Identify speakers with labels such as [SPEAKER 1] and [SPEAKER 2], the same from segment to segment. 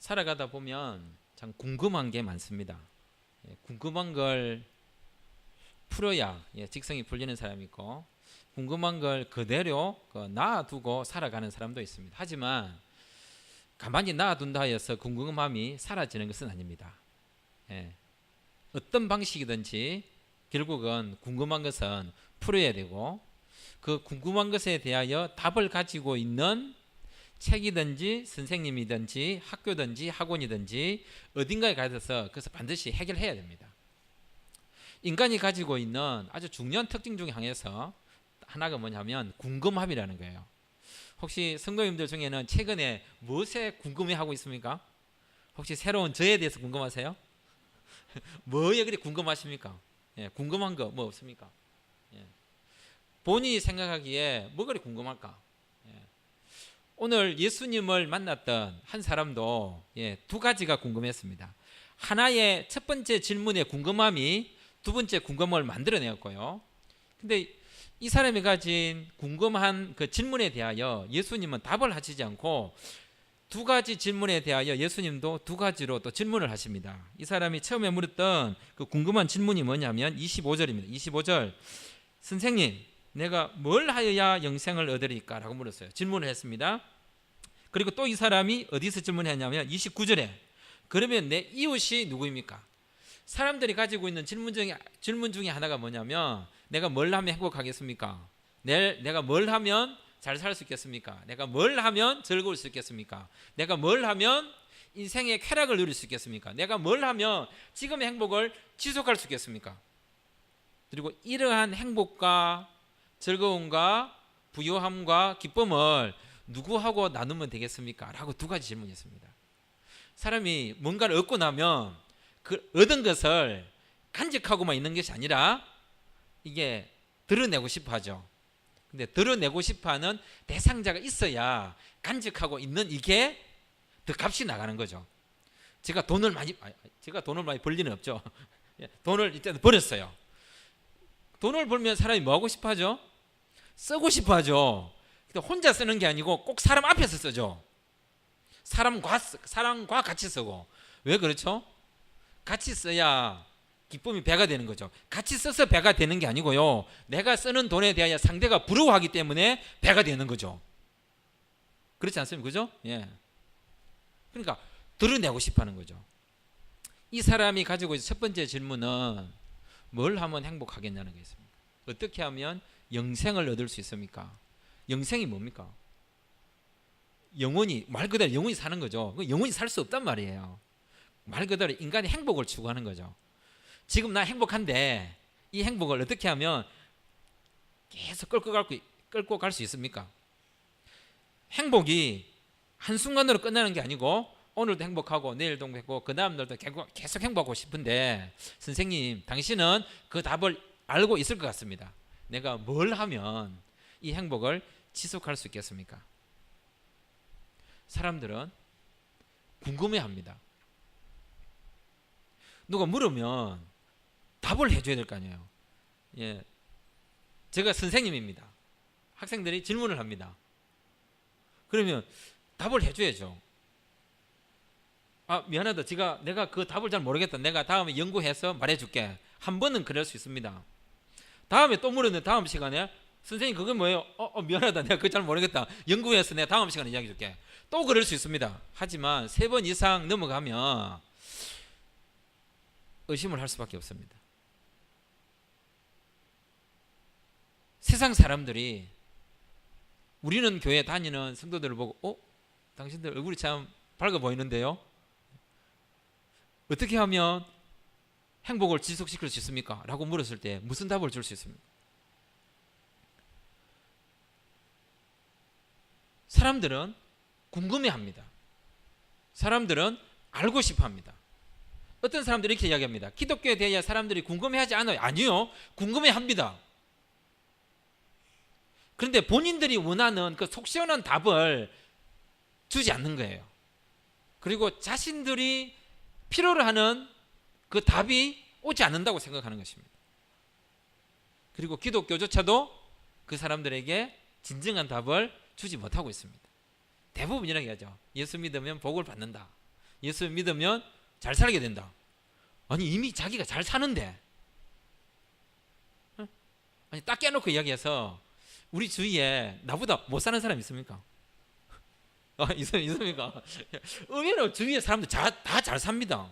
[SPEAKER 1] 살아가다 보면 참 궁금한 게 많습니다. 궁금한 걸 풀어야 직성이 풀리는 사람이 있고, 궁금한 걸 그대로 놔두고 살아가는 사람도 있습니다. 하지만 가만히 놔둔다 하여서 궁금함이 사라지는 것은 아닙니다. 어떤 방식이든지 결국은 궁금한 것은 풀어야 되고, 그 궁금한 것에 대하여 답을 가지고 있는 책이든지 선생님이든지 학교든지 학원이든지 어딘가에 가서 그것을 반드시 해결해야 됩니다. 인간이 가지고 있는 아주 중요한 특징 중에 하나가 뭐냐면 궁금함이라는 거예요. 혹시 성도님들 중에는 최근에 무엇에 궁금해하고 있습니까? 혹시 새로운 저에 대해서 궁금하세요? 뭐에 그리 궁금하십니까? 궁금한 거 뭐 없습니까? 본인이 생각하기에 뭐 그리 궁금할까? 오늘 예수님을 만났던 한 사람도 두 가지가 궁금했습니다. 하나의 첫 번째 질문의 궁금함이 두 번째 궁금함을 만들어내었고요. 근데 이 사람이 가진 궁금한 그 질문에 대하여 예수님은 답을 하시지 않고 두 가지 질문에 대하여 예수님도 두 가지로 또 질문을 하십니다. 이 사람이 처음에 물었던 그 궁금한 질문이 뭐냐면 25절입니다. 25절, 선생님, 내가 뭘 하여야 영생을 얻으리까? 라고 물었어요. 질문을 했습니다. 그리고 또 이 사람이 어디서 질문했냐면 29절에, 그러면 내 이웃이 누구입니까? 사람들이 가지고 있는 질문 중에 하나가 뭐냐면, 내가 뭘 하면 행복하겠습니까? 내가 뭘 하면 잘 살 수 있겠습니까? 내가 뭘 하면 즐거울 수 있겠습니까? 내가 뭘 하면 인생의 쾌락을 누릴 수 있겠습니까? 내가 뭘 하면 지금의 행복을 지속할 수 있겠습니까? 그리고 이러한 행복과 즐거움과 부요함과 기쁨을 누구하고 나누면 되겠습니까? 라고 두 가지 질문이었습니다. 사람이 뭔가를 얻고 나면 그 얻은 것을 간직하고만 있는 것이 아니라 이게 드러내고 싶어 하죠. 근데 드러내고 싶어 하는 대상자가 있어야 간직하고 있는 이게 더 값이 나가는 거죠. 제가 돈을 많이 벌 리는 없죠. 돈을 일단 벌었어요. 돈을 벌면 사람이 뭐 하고 싶어 하죠? 쓰고 싶어 하죠. 근데 혼자 쓰는 게 아니고 꼭 사람 앞에서 쓰죠. 사람과 같이 쓰고. 왜 그렇죠? 같이 써야 기쁨이 배가 되는 거죠. 같이 써서 배가 되는 게 아니고요, 내가 쓰는 돈에 대하여 상대가 부러워하기 때문에 배가 되는 거죠. 그렇지 않습니까? 그죠? 그러니까 드러내고 싶어 하는 거죠. 이 사람이 가지고 있는 첫 번째 질문은 뭘 하면 행복하겠냐는 게 있습니다. 어떻게 하면 영생을 얻을 수 있습니까? 영생이 뭡니까? 영원히, 말 그대로 영원히 사는 거죠. 영원히 살 수 없단 말이에요. 말 그대로 인간이 행복을 추구하는 거죠. 지금 나 행복한데 이 행복을 어떻게 하면 계속 끌고 갈 수 있습니까? 행복이 한순간으로 끝나는 게 아니고 오늘도 행복하고 내일도 행복하고 그 다음 날도 계속 행복하고 싶은데, 선생님, 당신은 그 답을 알고 있을 것 같습니다. 내가 뭘 하면 이 행복을 지속할 수 있겠습니까? 사람들은 궁금해합니다. 누가 물으면 답을 해줘야 될 거 아니에요. 제가 선생님입니다. 학생들이 질문을 합니다. 그러면 답을 해줘야죠. 미안하다, 내가 그 답을 잘 모르겠다, 내가 다음에 연구해서 말해줄게. 한 번은 그럴 수 있습니다. 다음에 또 물었는데 다음 시간에, 선생님 그건 뭐예요? 미안하다, 내가 그거 잘 모르겠다, 연구해서 내가 다음 시간에 이야기해 줄게. 또 그럴 수 있습니다. 하지만 3번 이상 넘어가면 의심을 할 수밖에 없습니다. 세상 사람들이 우리는 교회 다니는 성도들을 보고 당신들 얼굴이 참 밝아 보이는데요, 어떻게 하면 행복을 지속시킬 수 있습니까? 라고 물었을 때 무슨 답을 줄 수 있습니까? 사람들은 궁금해합니다. 사람들은 알고 싶어합니다. 어떤 사람들이 이렇게 이야기합니다. 기독교에 대해 사람들이 궁금해하지 않아요. 아니요, 궁금해합니다. 그런데 본인들이 원하는 그 속 시원한 답을 주지 않는 거예요. 그리고 자신들이 필요로 하는 그 답이 오지 않는다고 생각하는 것입니다. 그리고 기독교조차도 그 사람들에게 진정한 답을 주지 못하고 있습니다. 대부분 이렇게 하죠. 예수 믿으면 복을 받는다. 예수 믿으면 잘 살게 된다. 아니 이미 자기가 잘 사는데, 아니 딱 깨놓고 이야기해서 우리 주위에 나보다 못 사는 사람 있습니까? 있습니까? 의외로 주위의 사람들 다 잘 삽니다.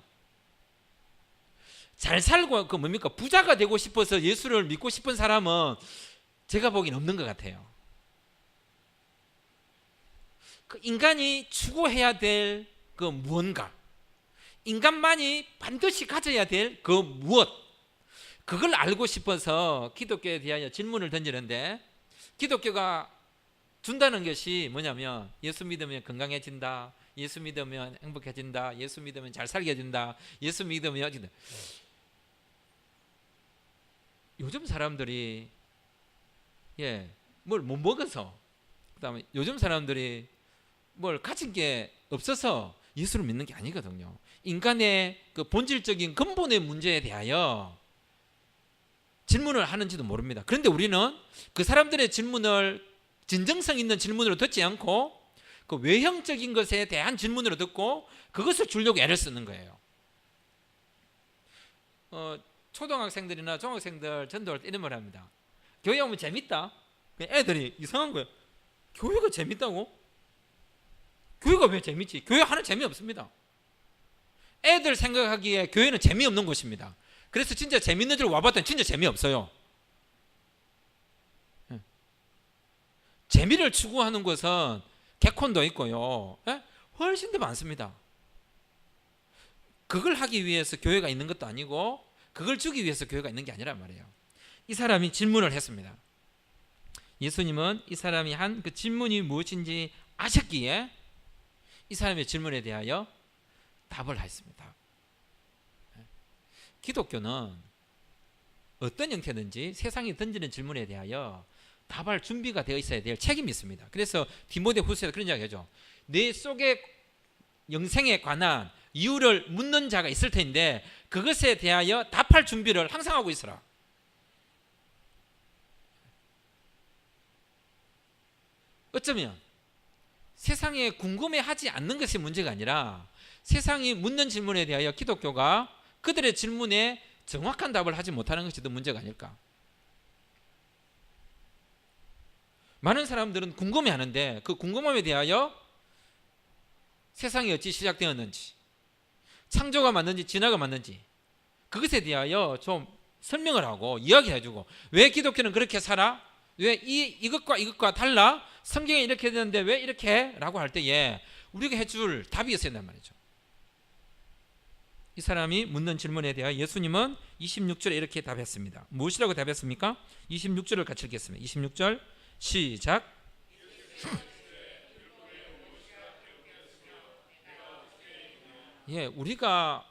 [SPEAKER 1] 잘 살고 그 뭡니까? 부자가 되고 싶어서 예수를 믿고 싶은 사람은 제가 보기엔 없는 것 같아요. 그 인간이 추구해야 될 그 무언가, 인간만이 반드시 가져야 될 그 무엇, 그걸 알고 싶어서 기독교에 대하여 질문을 던지는데, 기독교가 준다는 것이 뭐냐면 예수 믿으면 건강해진다, 예수 믿으면 행복해진다, 예수 믿으면 잘 살게 된다, 예수 믿으면 요즘 사람들이 뭘 못 먹어서, 그다음에 요즘 사람들이 뭘 가진 게 없어서 예수를 믿는 게 아니거든요. 인간의 그 본질적인 근본의 문제에 대하여 질문을 하는지도 모릅니다. 그런데 우리는 그 사람들의 질문을 진정성 있는 질문으로 듣지 않고 그 외형적인 것에 대한 질문으로 듣고 그것을 주려고 애를 쓰는 거예요. 초등학생들이나 중학생들 전도할 때 이런 말 합니다. 교회 오면 재밌다. 애들이 이상한 거예요. 교회가 재밌다고? 교회가 왜 재밌지? 교회 하는 재미없습니다. 애들 생각하기에 교회는 재미없는 곳입니다. 그래서 진짜 재밌는 줄 와봤더니 진짜 재미없어요. 재미를 추구하는 것은 개콘도 있고요, 훨씬 더 많습니다. 그걸 하기 위해서 교회가 있는 것도 아니고 그걸 주기 위해서 교회가 있는 게 아니란 말이에요. 이 사람이 질문을 했습니다. 예수님은 이 사람이 한 그 질문이 무엇인지 아셨기에 이 사람의 질문에 대하여 답을 했습니다. 기독교는 어떤 형태든지 세상이 던지는 질문에 대하여 답할 준비가 되어 있어야 될 책임이 있습니다. 그래서 디모데후서에서 그런 이야기 하죠. 내 속에 영생에 관한 이유를 묻는 자가 있을 텐데 그것에 대하여 답할 준비를 항상 하고 있어라. 어쩌면 세상에 궁금해하지 않는 것이 문제가 아니라 세상이 묻는 질문에 대하여 기독교가 그들의 질문에 정확한 답을 하지 못하는 것이 더 문제가 아닐까. 많은 사람들은 궁금해하는데 그 궁금함에 대하여 세상이 어찌 시작되었는지, 창조가 맞는지 진화가 맞는지 그것에 대하여 좀 설명을 하고 이야기해주고, 왜 기독교는 그렇게 살아? 왜 이것과 이것과 달라? 성경에 이렇게 되는데 왜 이렇게? 라고 할 때에 우리가 해줄 답이 있어야 된단 말이죠. 이 사람이 묻는 질문에 대하여 예수님은 26절에 이렇게 답했습니다. 무엇이라고 답했습니까? 26절을 같이 읽겠습니다. 26절 시작. 우리가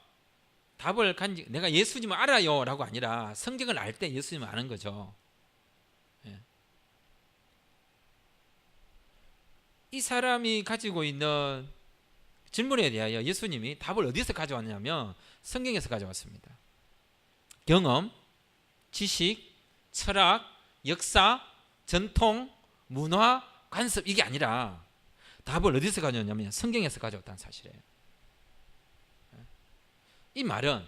[SPEAKER 1] 답을 내가 예수님을 알아요 라고 아니라 성경을 알 때 예수님을 아는 거죠. 이 사람이 가지고 있는 질문에 대하여 예수님이 답을 어디서 가져왔냐면 성경에서 가져왔습니다. 경험, 지식, 철학, 역사, 전통, 문화, 관습, 이게 아니라 답을 어디서 가져왔냐면 성경에서 가져왔다는 사실이에요. 이 말은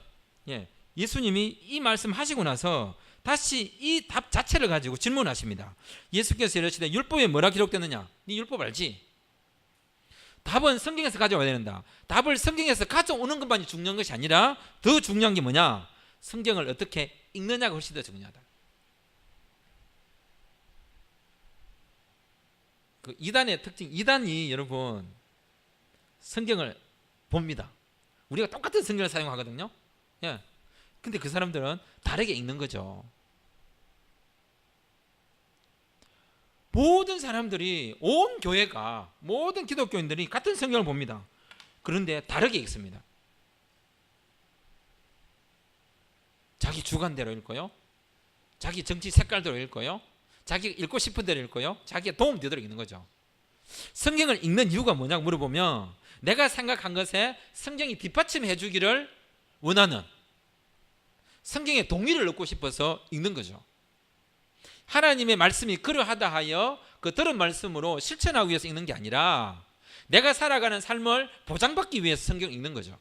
[SPEAKER 1] 예수님이 이 말씀 하시고 나서 다시 이 답 자체를 가지고 질문하십니다. 예수께서 이러시되 율법에 뭐라 기록되느냐? 네 율법 알지? 답은 성경에서 가져와야 된다. 답을 성경에서 가져오는 것만이 중요한 것이 아니라 더 중요한 게 뭐냐? 성경을 어떻게 읽느냐가 훨씬 더 중요하다. 그 이단의 특징, 이단이 여러분 성경을 봅니다. 우리가 똑같은 성경을 사용하거든요. 근데 그 사람들은 다르게 읽는 거죠. 모든 사람들이, 온 교회가, 모든 기독교인들이 같은 성경을 봅니다. 그런데 다르게 읽습니다. 자기 주관대로 읽고요, 자기 정치 색깔대로 읽고요, 자기가 읽고 싶은 대로 읽고요, 자기가 도움되도록 읽는 거죠. 성경을 읽는 이유가 뭐냐고 물어보면 내가 생각한 것에 성경이 뒷받침해 주기를 원하는, 성경의 동의를 얻고 싶어서 읽는 거죠. 하나님의 말씀이 그러하다 하여 그 들은 말씀으로 실천하기 위해서 읽는 게 아니라 내가 살아가는 삶을 보장받기 위해서 성경 읽는 거죠.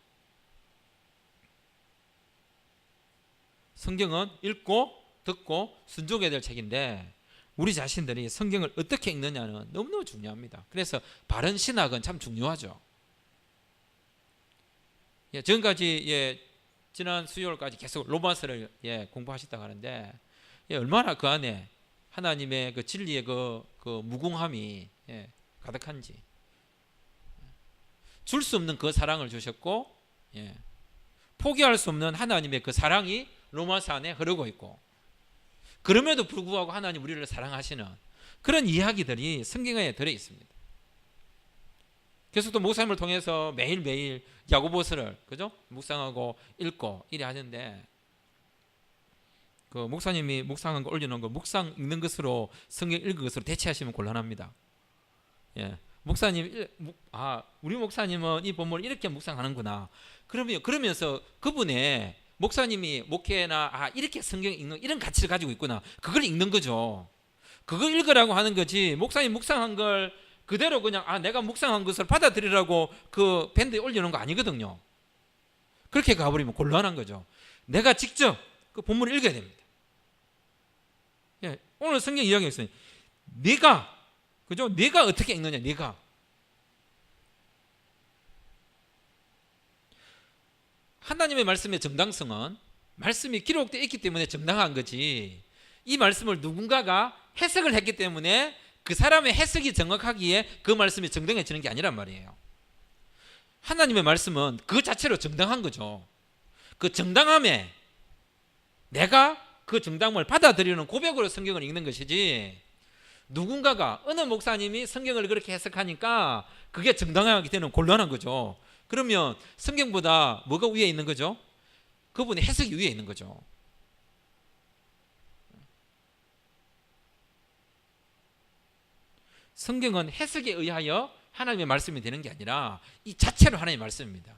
[SPEAKER 1] 성경은 읽고 듣고 순종해야 될 책인데 우리 자신들이 성경을 어떻게 읽느냐는 너무너무 중요합니다. 그래서 바른 신학은 참 중요하죠. 지금까지 지난 수요일까지 계속 로마서를 공부하셨다고 하는데 얼마나 그 안에 하나님의 그 진리의 그 무궁함이 가득한지, 줄 수 없는 그 사랑을 주셨고 포기할 수 없는 하나님의 그 사랑이 로마서 안에 흐르고 있고, 그럼에도 불구하고 하나님 우리를 사랑하시는 그런 이야기들이 성경에 들어 있습니다. 계속 또 목사님을 통해서 매일매일 야고보서를 그죠? 묵상하고 읽고 이래 하는데, 그 목사님이 묵상한 거 올려놓은 거 묵상 읽는 것으로 성경 읽은 것으로 대체하시면 곤란합니다. 목사님, 우리 목사님은 이 본문을 이렇게 묵상하는구나. 그러면서 그분의 목사님이 목회나 이렇게 성경 읽는 이런 가치를 가지고 있구나. 그걸 읽는 거죠. 그거 읽으라고 하는 거지. 목사님 묵상한 걸 그대로 그냥 내가 묵상한 것을 받아들이라고 그 밴드에 올려놓은 거 아니거든요. 그렇게 가버리면 곤란한 거죠. 내가 직접 그 본문을 읽어야 됩니다. 오늘 성경 이야기가 있어요. 네가 어떻게 읽느냐. 네가 하나님의 말씀의 정당성은 말씀이 기록되어 있기 때문에 정당한 거지, 이 말씀을 누군가가 해석을 했기 때문에 그 사람의 해석이 정확하기에 그 말씀이 정당해지는 게 아니란 말이에요. 하나님의 말씀은 그 자체로 정당한 거죠. 그 정당함에 내가 그 정당함을 받아들이는 고백으로 성경을 읽는 것이지, 누군가가 어느 목사님이 성경을 그렇게 해석하니까 그게 정당하게 되는 곤란한 거죠. 그러면 성경보다 뭐가 위에 있는 거죠? 그분의 해석이 위에 있는 거죠. 성경은 해석에 의하여 하나님의 말씀이 되는 게 아니라 이 자체로 하나님의 말씀입니다.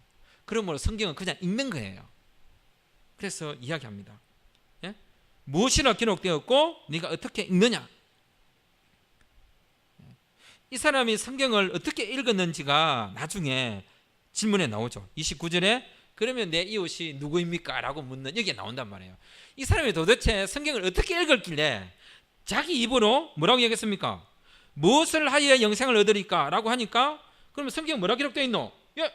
[SPEAKER 1] 그러므로 성경은 그냥 읽는 거예요. 그래서 이야기합니다. 무엇이라 기록되었고 네가 어떻게 읽느냐. 이 사람이 성경을 어떻게 읽었는지가 나중에 질문에 나오죠. 29절에 그러면 내 이웃이 누구입니까? 라고 묻는, 여기에 나온단 말이에요. 이 사람이 도대체 성경을 어떻게 읽었길래 자기 입으로 뭐라고 얘기했습니까? 무엇을 하여 영생을 얻으리까? 라고 하니까, 그러면 성경에 뭐라 기록되어 있노?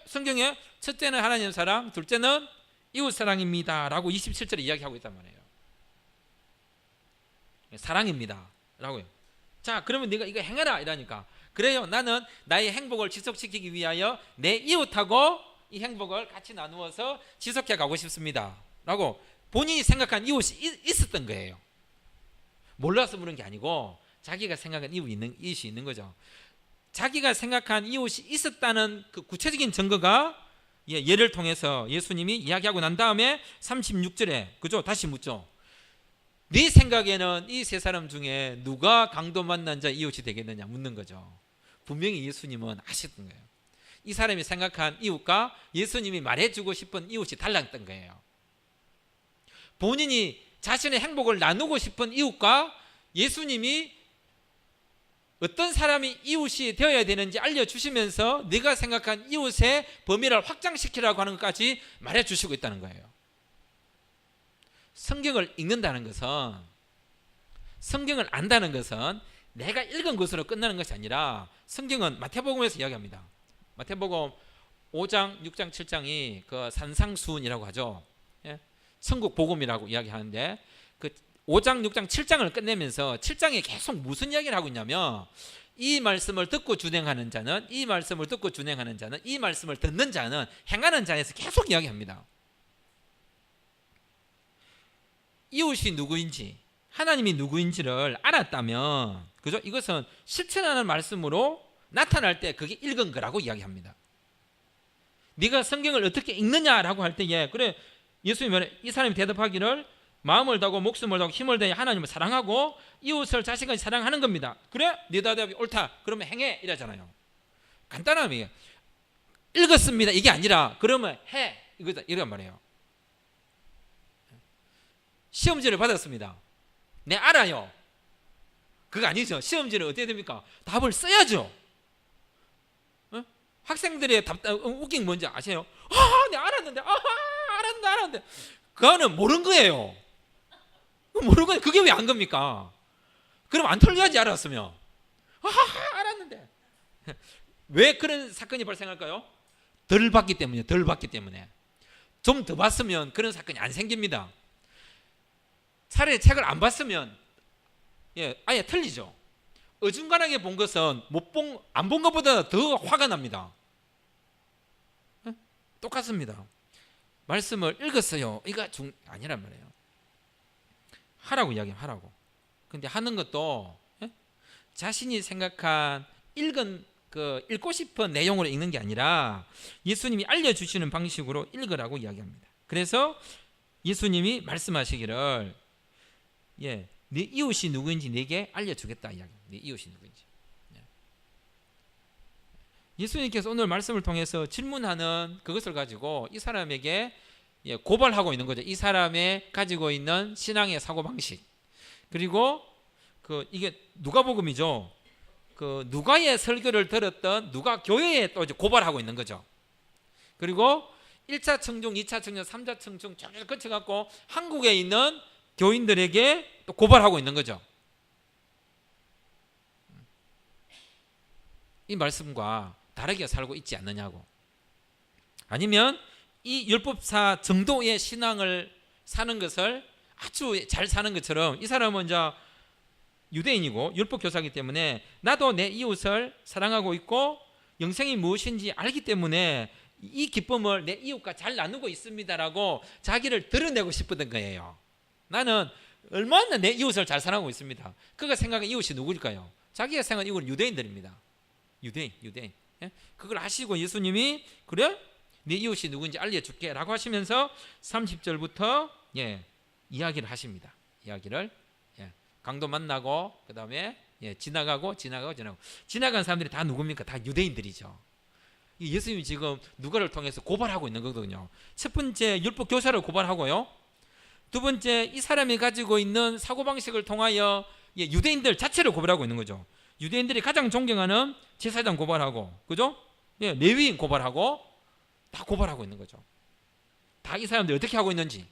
[SPEAKER 1] 성경에 첫째는 하나님 사랑, 둘째는 이웃 사랑입니다 라고 27절에 이야기하고 있단 말이에요. 사랑입니다 라고요. 자, 그러면 네가 이거 행해라 이러니까, 그래요, 나는 나의 행복을 지속시키기 위하여 내 이웃하고 이 행복을 같이 나누어서 지속해 가고 싶습니다 라고 본인이 생각한 이웃이 있었던 거예요. 몰라서 물은 게 아니고 자기가 생각한 이웃이 있는 거죠. 자기가 생각한 이웃이 있었다는 그 구체적인 증거가 예를 통해서 예수님이 이야기하고 난 다음에 36절에 그죠? 다시 묻죠. 네 생각에는 이 세 사람 중에 누가 강도 만난 자 이웃이 되겠느냐 묻는 거죠. 분명히 예수님은 아셨던 거예요. 이 사람이 생각한 이웃과 예수님이 말해주고 싶은 이웃이 달랐던 거예요. 본인이 자신의 행복을 나누고 싶은 이웃과 예수님이 어떤 사람이 이웃이 되어야 되는지 알려주시면서 네가 생각한 이웃의 범위를 확장시키라고 하는 것까지 말해주시고 있다는 거예요. 성경을 읽는다는 것은, 성경을 안다는 것은 내가 읽은 것으로 끝나는 것이 아니라, 성경은 마태복음에서 이야기합니다. 마태복음 5장, 6장, 7장이 그 산상수훈이라고 하죠. 천국 복음이라고 이야기하는데, 그 5장, 6장, 7장을 끝내면서 7장에 계속 무슨 이야기를 하고 있냐면, 이 말씀을 듣고 준행하는 자는, 이 말씀을 듣고 준행하는 자는, 이 말씀을 듣는 자는, 행하는 자에서 계속 이야기합니다. 이웃이 누구인지, 하나님이 누구인지를 알았다면, 그죠? 이것은 실천하는 말씀으로 나타날 때 그게 읽은 거라고 이야기합니다. 네가 성경을 어떻게 읽느냐라고 할 때에, 그래, 예수님이 이 사람이 대답하기를 마음을 다하고 목숨을 다하고 힘을 다해 하나님을 사랑하고 이웃을 자신같이 사랑하는 겁니다. 그래? 네 대답이 옳다. 그러면 행해 이러잖아요. 간단함이에요. 읽었습니다 이게 아니라 그러면 해 이거다 이런 말이에요. 시험지를 받았습니다. 네 알아요. 그거 아니죠. 시험지를 어떻게 됩니까? 답을 써야죠. 학생들의 웃긴 게 뭔지 아세요? 아, 네 알았는데, 알았는데. 그거는 모르는 거예요. 모르는 거예요. 그게 왜 안 겁니까? 그럼 안 털려야지 알았으면. 알았는데. 왜 그런 사건이 발생할까요? 덜 봤기 때문이에요. 덜 봤기 때문에. 좀 더 봤으면 그런 사건이 안 생깁니다. 차라리 책을 안 봤으면 아예 틀리죠. 어중간하게 본 것은 안 본 것보다 더 화가 납니다. 똑같습니다. 말씀을 읽었어요. 이거 아니란 말이에요. 하라고 이야기하면 하라고. 근데 하는 것도 자신이 생각한 읽고 싶은 내용으로 읽는 게 아니라 예수님이 알려주시는 방식으로 읽으라고 이야기합니다. 그래서 예수님이 말씀하시기를 네 이웃이 누구인지 네게 알려주겠다 이야기합니다. 네 이웃이 누구인지. 예수님께서 오늘 말씀을 통해서 질문하는 그것을 가지고 이 사람에게 고발하고 있는 거죠. 이 사람의 가지고 있는 신앙의 사고방식. 그리고 이게 누가복음이죠. 누가의 설교를 들었던 누가 교회에 또 이제 고발하고 있는 거죠. 그리고 1차 청중, 2차 청중, 3차 청중 쭉 거쳐갖고 한국에 있는 교인들에게 또 고발하고 있는 거죠. 이 말씀과 다르게 살고 있지 않느냐고. 아니면 이 율법사 정도의 신앙을 사는 것을 아주 잘 사는 것처럼 이 사람은 이제 유대인이고 율법 교사이기 때문에 나도 내 이웃을 사랑하고 있고 영생이 무엇인지 알기 때문에 이 기쁨을 내 이웃과 잘 나누고 있습니다라고 자기를 드러내고 싶었던 거예요. 나는 얼마나 내 이웃을 잘 사랑하고 있습니다. 그가 생각한 이웃이 누구일까요? 자기가 생각한 이웃은 유대인들입니다. 유대인. 그걸 아시고 예수님이 그래? 네 이웃이 누구인지 알려줄게 라고 하시면서 30절부터 이야기를 하십니다. 이야기를 강도 만나고 그 다음에 지나가고 지나간 사람들이 다 누굽니까? 다 유대인들이죠. 예수님이 지금 누가를 통해서 고발하고 있는 거거든요. 첫 번째 율법 교사를 고발하고요. 두 번째 이 사람이 가지고 있는 사고방식을 통하여 유대인들 자체를 고발하고 있는 거죠. 유대인들이 가장 존경하는 제사장 고발하고, 그죠? 레위인 고발하고, 다 고발하고 있는 거죠. 다 이 사람들이 어떻게 하고 있는지.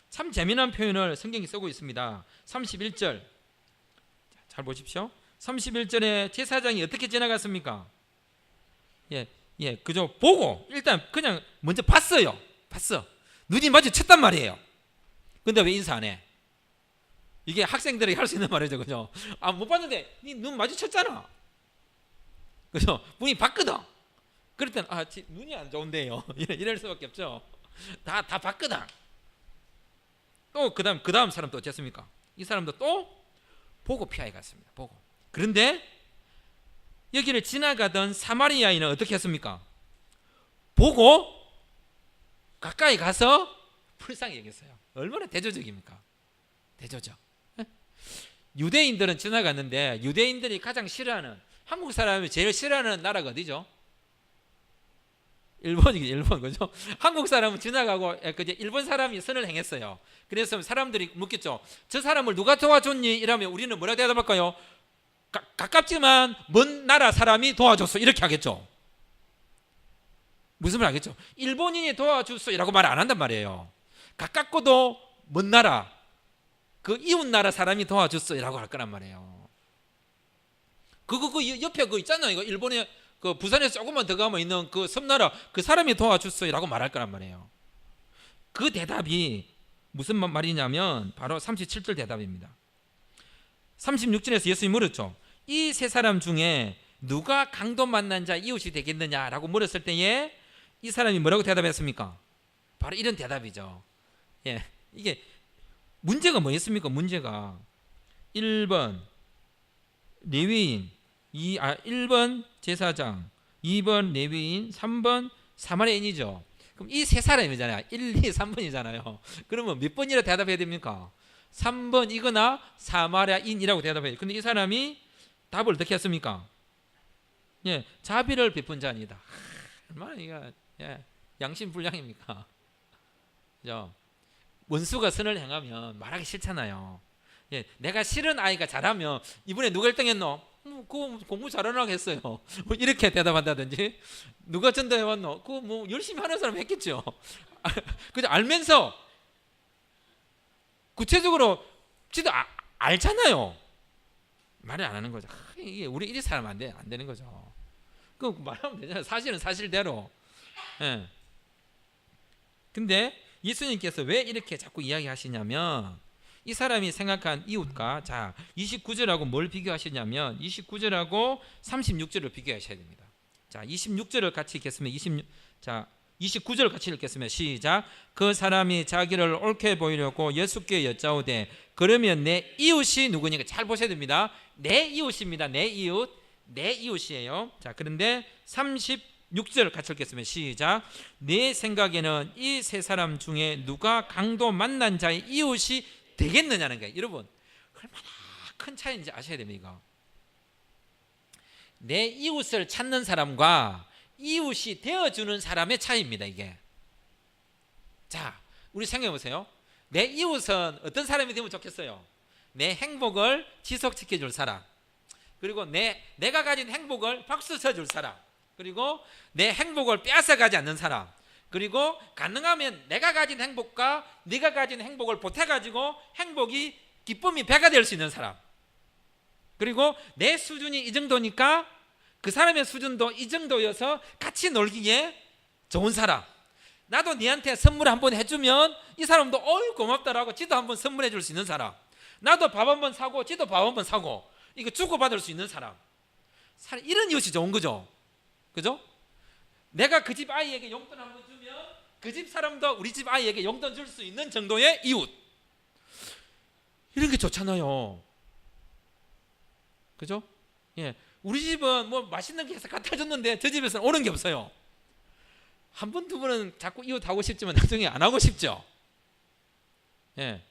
[SPEAKER 1] 참 재미난 표현을 성경이 쓰고 있습니다. 31절 잘 보십시오. 31절에 제사장이 어떻게 지나갔습니까? 그죠? 보고 일단 그냥 먼저 봤어요. 눈이 마주쳤단 말이에요. 근데 왜 인사 안 해? 이게 학생들에게 할 수 있는 말이죠, 그죠? 못 봤는데 네 눈 마주쳤잖아. 그죠? 분이 봤거든. 그럴 땐 눈이 안 좋은데요. 이럴 수밖에 없죠. 다 봤거든. 또 그 다음 사람 또 어쨌습니까? 이 사람도 또 보고 피하여 갔습니다. 보고. 그런데 여기를 지나가던 사마리아인은 어떻게 했습니까? 보고 가까이 가서 불쌍히 여겼어요. 얼마나 대조적입니까? 대조적. 유대인들은 지나갔는데 유대인들이 가장 싫어하는, 한국 사람이 제일 싫어하는 나라가 어디죠? 일본, 그죠? 한국 사람은 지나가고 일본 사람이 선을 행했어요. 그래서 사람들이 묻겠죠. 저 사람을 누가 도와줬니? 이러면 우리는 뭐라고 대답할까요? 가깝지만 먼 나라 사람이 도와줬어, 이렇게 하겠죠. 무슨 말 하겠죠? 일본인이 도와줬어 이라고 말 안 한단 말이에요. 가깝고도 먼 나라, 그 이웃 나라 사람이 도와줬어 이라고 할 거란 말이에요. 그 옆에 있잖아요. 이거 일본에 부산에서 조금만 더 가면 있는 그 섬나라, 그 사람이 도와줬어 이라고 말할 거란 말이에요. 그 대답이 무슨 말이냐면 바로 37절 대답입니다. 36절에서 예수님이 물었죠. 이 세 사람 중에 누가 강도 만난 자 이웃이 되겠느냐라고 물었을 때에 이 사람이 뭐라고 대답했습니까? 바로 이런 대답이죠. 이게 문제가 뭐였습니까? 문제가 1번 레위인, 1번 제사장, 2번 레위인, 3번 사마리아인이죠. 그럼 이 세 사람이잖아요. 1, 2, 3번이잖아요. 그러면 몇 번이라 대답해야 됩니까? 3번이거나 사마리아인이라고 대답해요. 근데 이 사람이 답을 어떻게 했습니까? 자비를 베푼 자입니다. 얼마나 이거 양심불량입니까? 그죠? 원수가 선을 행하면 말하기 싫잖아요. 내가 싫은 아이가 잘하면 이번에 누가 1등 했노? 그거 공부 잘하라고 했어요. 뭐 이렇게 대답한다든지, 누가 전도해 왔노? 그거 뭐 열심히 하는 사람 했겠죠. 그죠? 알면서 구체적으로 지도 알잖아요. 말을 안 하는 거죠. 이게 우리 이리 살면 안 되는 거죠. 그 말하면 되잖아요. 사실은 사실대로. 예. 근데 예수님께서 왜 이렇게 자꾸 이야기하시냐면, 이 사람이 생각한 이웃과, 자 29절하고 뭘 비교하시냐면 29절하고 36절을 비교하셔야 됩니다. 자 26절을 같이 읽겠습니다. 29절 같이 읽겠습니다. 시작. 그 사람이 자기를 옳게 보이려고 예수께 여짜오되 그러면 내 이웃이 누구니까? 잘 보셔야 됩니다. 내 이웃입니다. 내 이웃이에요. 자 그런데 36절 같이 읽겠습니다. 시작. 내 생각에는 이 세 사람 중에 누가 강도 만난 자의 이웃이 되겠느냐는 거예요. 여러분 얼마나 큰 차이인지 아셔야 됩니다. 이거. 내 이웃을 찾는 사람과 이웃이 되어주는 사람의 차이입니다. 이게. 자 우리 생각해 보세요. 내 이웃은 어떤 사람이 되면 좋겠어요? 내 행복을 지속시켜 줄 사람, 그리고 내가 가진 행복을 박수 쳐줄 사람, 그리고 내 행복을 빼앗아가지 않는 사람, 그리고 가능하면 내가 가진 행복과 네가 가진 행복을 보태가지고 행복이 기쁨이 배가 될 수 있는 사람, 그리고 내 수준이 이 정도니까 그 사람의 수준도 이 정도여서 같이 놀기에 좋은 사람. 나도 니한테 선물 한번 해주면 이 사람도 어이 고맙다라고 지도 한번 선물해 줄 수 있는 사람, 나도 밥 한번 사고 지도 밥 한번 사고 이거 주고받을 수 있는 사람, 이런 이웃이 좋은 거죠. 그죠? 내가 그 집 아이에게 용돈 한번 주면 그 집 사람도 우리 집 아이에게 용돈 줄 수 있는 정도의 이웃, 이런 게 좋잖아요. 그죠? 예, 우리 집은 뭐 맛있는 게 해서 갖다 줬는데 저 집에서는 오는 게 없어요. 한 번 두 번은 자꾸 이웃 하고 싶지만 나중에 안 하고 싶죠. 예,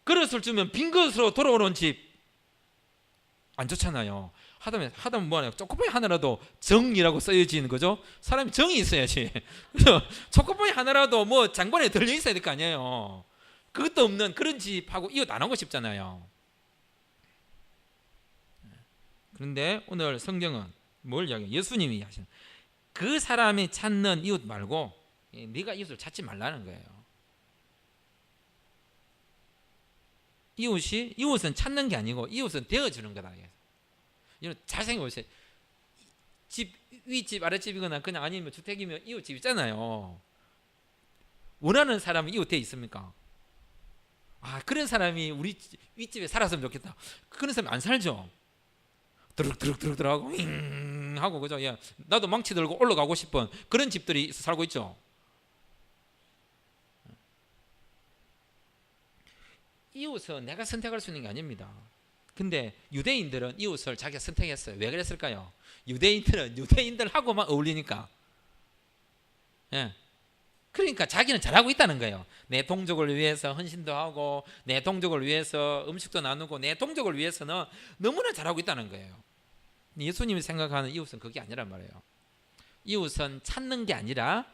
[SPEAKER 1] 그릇을 주면 빈 그릇으로 돌아오는 집 안 좋잖아요. 하다면 뭐하냐, 초코파이 하나라도 정이라고 써야지는 거죠. 사람이 정이 있어야지. 그래서 초코파이 하나라도 뭐 장관에 들려 있어야 될 거 아니에요. 그것도 없는 그런 집하고 이웃 안 하고 싶잖아요. 그런데 오늘 성경은 뭘 이야기해요? 예수님이 하시는 그 사람이 찾는 이웃 말고 네가 이웃을 찾지 말라는 거예요. 이웃은 찾는 게 아니고 이웃은 되어주는 거다. 여러분 잘 생각해 보세요. 집 윗집 아랫집이거나 그냥 아니면 주택이면 이웃집 있잖아요. 원하는 사람이 이웃 돼 있습니까? 그런 사람이 우리 윗집에 살았으면 좋겠다. 그런 사람이 안 살죠. 드륵드륵 하고 하고 그죠? 야, 나도 망치 들고 올라가고 싶은 그런 집들이 살고 있죠. 이웃은 내가 선택할 수 있는 게 아닙니다. 근데 유대인들은 이웃을 자기가 선택했어요. 왜 그랬을까요? 유대인들은 유대인들하고만 어울리니까. 예. 그러니까 자기는 잘하고 있다는 거예요. 내 동족을 위해서 헌신도 하고 내 동족을 위해서 음식도 나누고 내 동족을 위해서는 너무나 잘하고 있다는 거예요. 예수님이 생각하는 이웃은 그게 아니란 말이에요. 이웃은 찾는 게 아니라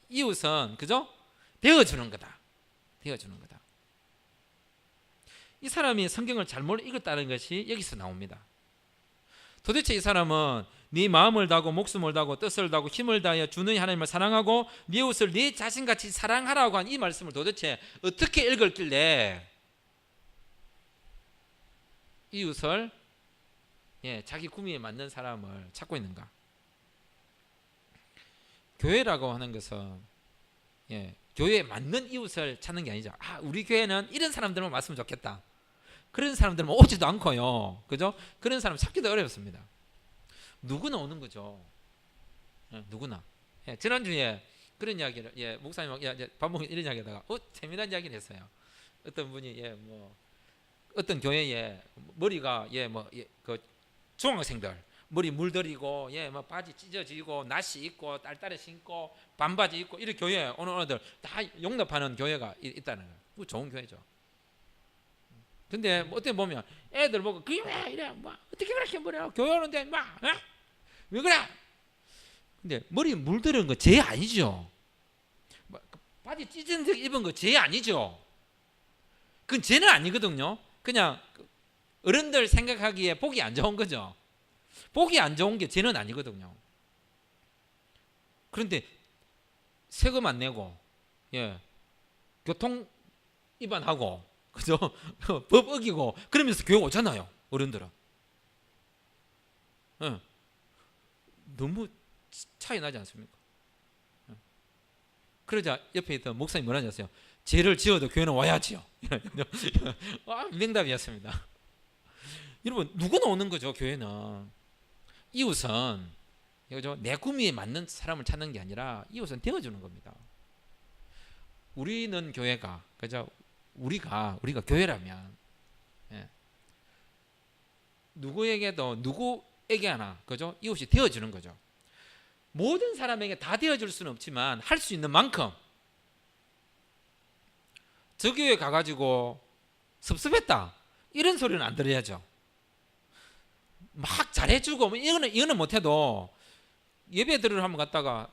[SPEAKER 1] 이웃은 그죠? 되어주는 거다. 되어주는 거다. 이 사람이 성경을 잘못 읽었다는 것이 여기서 나옵니다. 도대체 이 사람은 네 마음을 다하고 목숨을 다하고 뜻을 다하고 힘을 다하여 주는 하나님을 사랑하고 네 이웃을 네 자신같이 사랑하라고 한 이 말씀을 도대체 어떻게 읽었길래 이웃을 자기 구미에 맞는 사람을 찾고 있는가? 교회라고 하는 것은 교회에 맞는 이웃을 찾는 게 아니죠. 우리 교회는 이런 사람들만 왔으면 좋겠다. 그런 사람들은 오지도 않고요. 그죠? 그런 사람 찾기도 어렵습니다. 누구나 오는 거죠. 누구나. 지난주에 그런 이야기를 목사님 밥 먹고 이런 이야기하다가 재미난 이야기를 했어요. 어떤 분이 어떤 교회에 머리가 그 중학생들 머리 물들이고 뭐 바지 찢어지고 나시 입고 딸딸이 신고 반바지 입고 이런 교회 오는 애들 다 용납하는 교회가 있다는 거예요. 그거 좋은 교회죠. 근데 어떻게 보면 애들 보고 그게 왜 이래 어떻게 그렇게 머리야 교회 오는데 왜 그래? 근데 머리 물들은 거 죄 아니죠. 바지 찢은 색 입은 거 죄 아니죠. 그건 죄는 아니거든요. 그냥 어른들 생각하기에 보기 안 좋은 거죠. 보기 안 좋은 게 죄는 아니거든요. 그런데 세금 안 내고, 예, 교통 위반하고, 그죠? 법 어기고 그러면서 교회 오잖아요. 어른들은. 예. 너무 차이 나지 않습니까? 예. 그러자 옆에 있던 목사님 뭐라 하셨어요? 죄를 지어도 교회는 와야지요. 명답이었습니다. 여러분, 누구나 오는 거죠. 교회는 이웃은, 그죠? 내 구미에 맞는 사람을 찾는 게 아니라 이웃은 되어주는 겁니다. 우리는 교회가, 그죠? 우리가 교회라면, 예, 누구에게도 누구에게 하나, 그죠? 이웃이 되어주는 거죠. 모든 사람에게 다 되어줄 수는 없지만 할 수 있는 만큼. 저 교회 가가지고 섭섭했다 이런 소리는 안 들어야죠. 막 잘해주고 뭐 이거는 못해도 예배 들으러 한번 갔다가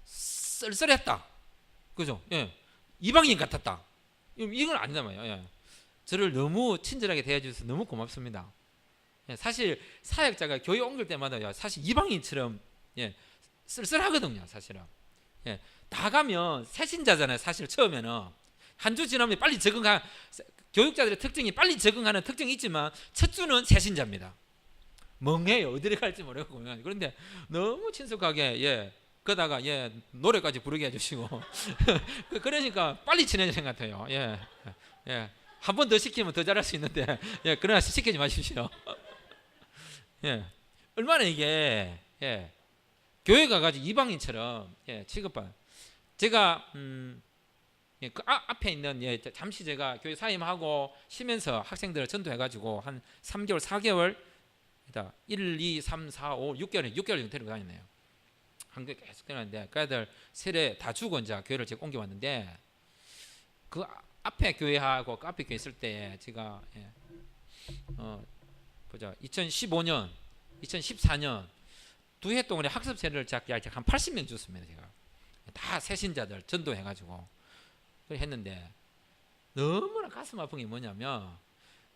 [SPEAKER 1] 쓸쓸했다, 그죠? 예, 이방인 같았다, 이건 아니다 말이에요. 예. 저를 너무 친절하게 대해주셔서 너무 고맙습니다. 예, 사실 사역자가 교회 옮길 때마다 사실 이방인처럼, 예, 쓸쓸하거든요. 사실은. 예, 다 가면 새신자잖아요. 사실 처음에는 한 주 지나면 빨리 교육자들의 특징이 빨리 적응하는 특징이 있지만 첫 주는 새신자입니다. 멍해요. 어디를 갈지 모르고. 그런데 너무 친숙하게, 예, 그러다가, 예, 노래까지 부르게 해주시고 그러니까 빨리 친해지는 것 같아요. 예, 예. 한 번 더 시키면 더 잘할 수 있는데, 예, 그러나 시키지 마십시오. 예, 얼마나 이게, 예, 교회 가가지고 이방인처럼, 예, 취급받. 제가 예, 그 앞에 있는, 예, 잠시 제가 교회 사임하고 쉬면서 학생들을 전도해가지고 한 3개월, 4개월, 1, 2, 3, 4, 5, 6개월 정도 데리고 다녔네요. 한국에 계속 데려갔는데 그 애들 세례 다 주고 이제 교회를 제가 옮겨왔는데, 그 앞에 교회하고 그 앞에 교회 있을 때 제가, 예, 보자, 2015년, 2014년 두 해 동안에 학습 세례를 한 80명 줬습니다. 제가 다 새신자들 전도해가지고 했는데 너무나 가슴 아픈 게 뭐냐면,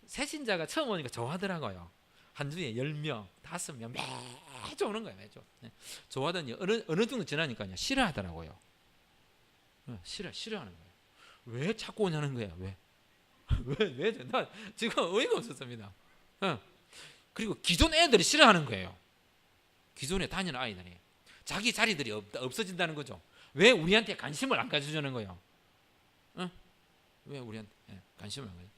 [SPEAKER 1] 새신자가 처음 오니까 좋아하더라고요. 한 주에 10명, 5명 매주 오는 거예요. 매주. 좋아하더니 어느 정도 지나니까 싫어하더라고요. 싫어하는 거예요. 왜 자꾸 오냐는 거예요. 왜? 나 지금 어이가 없었습니다. 그리고 기존 애들이 싫어하는 거예요. 기존에 다니는 아이들이 자기 자리들이 없어진다는 거죠. 왜 우리한테 관심을 안 가져주는 거예요? 왜 우리한테, 예, 관심을 안 가져?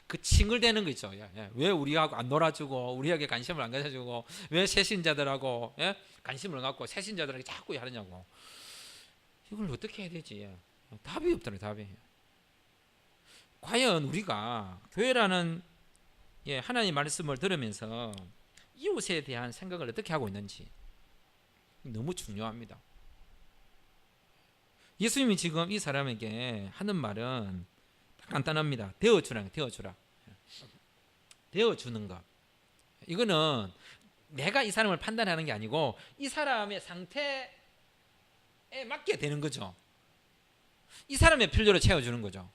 [SPEAKER 1] 그 칭얼대는 거 있죠. 예, 왜 우리하고 안 놀아주고 우리에게 관심을 안 가져주고 왜 새신자들하고, 예, 관심을 갖고 새신자들에게 자꾸 하느냐고. 이걸 어떻게 해야 되지? 예. 답이 없더라고요. 답이. 과연 우리가 교회라는, 예, 하나님의 말씀을 들으면서 이웃에 대한 생각을 어떻게 하고 있는지 너무 중요합니다. 예수님이 지금 이 사람에게 하는 말은 간단합니다. 되어주라. 되어주는 것. 이거는 내가 이 사람을 판단하는 게 아니고 이 사람의 상태에 맞게 되는 거죠. 이 사람의 필요를 채워주는 거죠.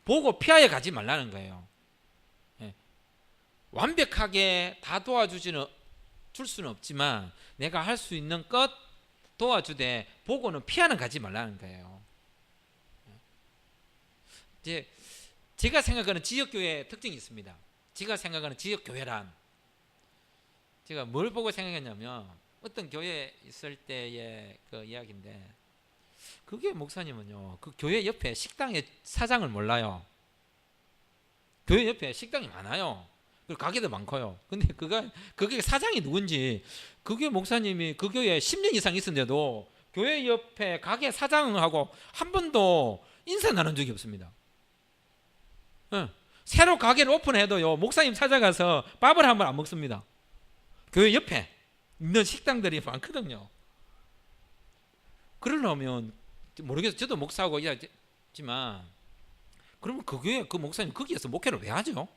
[SPEAKER 1] 보고 피하여 가지 말라는 거예요. 예. 완벽하게 다 줄 수는 없지만 내가 할 수 있는 것 도와주되 보고는 피하는 가지 말라는 거예요. 이제 제가 생각하는 지역교회의 특징이 있습니다. 제가 생각하는 지역교회란, 제가 뭘 보고 생각했냐면 어떤 교회에 있을 때의 그 이야기인데, 그게 목사님은요, 그 교회 옆에 식당의 사장을 몰라요. 교회 옆에 식당이 많아요. 그리고 가게도 많고요. 근데 그게 사장이 누군지, 그게 목사님이 그 교회에 10년 이상 있었는데도 교회 옆에 가게 사장하고 한 번도 인사 나눈 적이 없습니다. 새로 가게를 오픈해도요, 목사님 찾아가서 밥을 한 번 안 먹습니다. 교회 옆에 있는 식당들이 많거든요. 그러려면 모르겠어요. 저도 목사하고 이야기했지만, 그러면 그 교회 그 목사님 거기에서 목회를 왜 하죠?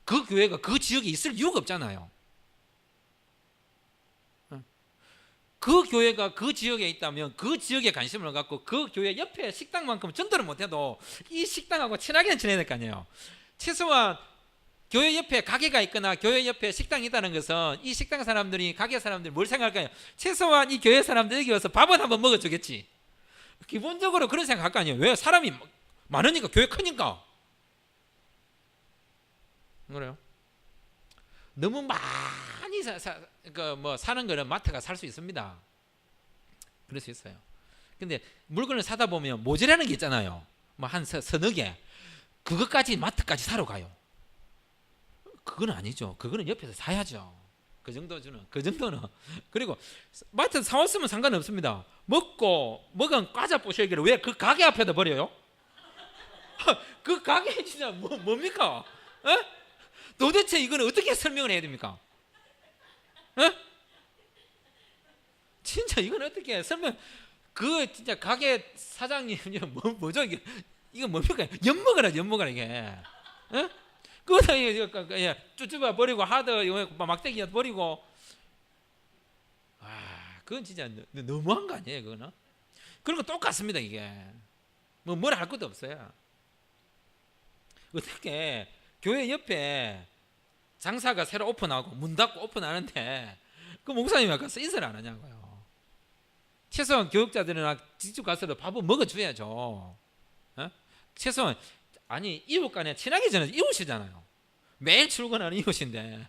[SPEAKER 1] 그 교회가 그 지역에 있을 이유가 없잖아요. 그 교회가 그 지역에 있다면 그 지역에 관심을 갖고 그 교회 옆에 식당만큼 전도를 못해도 이 식당하고 친하게는 지내야 될 거 아니에요. 최소한 교회 옆에 가게가 있거나 교회 옆에 식당이 있다는 것은 이 식당 사람들이, 가게 사람들이 뭘 생각할까요? 최소한 이 교회 사람들 여기 와서 밥은 한번 먹어주겠지. 기본적으로 그런 생각할 거 아니에요. 왜? 사람이 많으니까, 교회 크니까. 그래요? 너무 많이 사는 거는 마트가 살 수 있습니다. 그럴 수 있어요. 근데 물건을 사다 보면 모자라는 게 있잖아요. 뭐 한 서너 개. 그것까지 마트까지 사러 가요. 그건 아니죠. 그거는 옆에서 사야죠. 그 정도는. 그리고 마트 사왔으면 상관없습니다. 먹은 과자 부셔기를 왜 그 가게 앞에다 버려요? 그 가게 진짜 뭡니까? 에? 도대체 이거는 어떻게 설명을 해야 됩니까? 에? 진짜 이건 어떻게 설명? 그 진짜 가게 사장님 뭐죠 이게? 이거 뭡니까? 엿먹어라 이게. 에? 그거다 쭈쭈바 버리고 하드 막대기 버리고. 그건 진짜 너무한 거 아니에요, 그거는? 그런 거 똑같습니다, 이게. 뭐라 할 것도 없어요. 어떻게 교회 옆에 장사가 새로 오픈하고 문 닫고 오픈하는데 그 목사님이 가서 인사를 안 하냐고요. 최소한 교육자들이나 직접 가서도 밥은 먹어줘야죠. 어? 최소한 아니 이웃 간에 친하게 지내는 이웃이잖아요. 매일 출근하는 이웃인데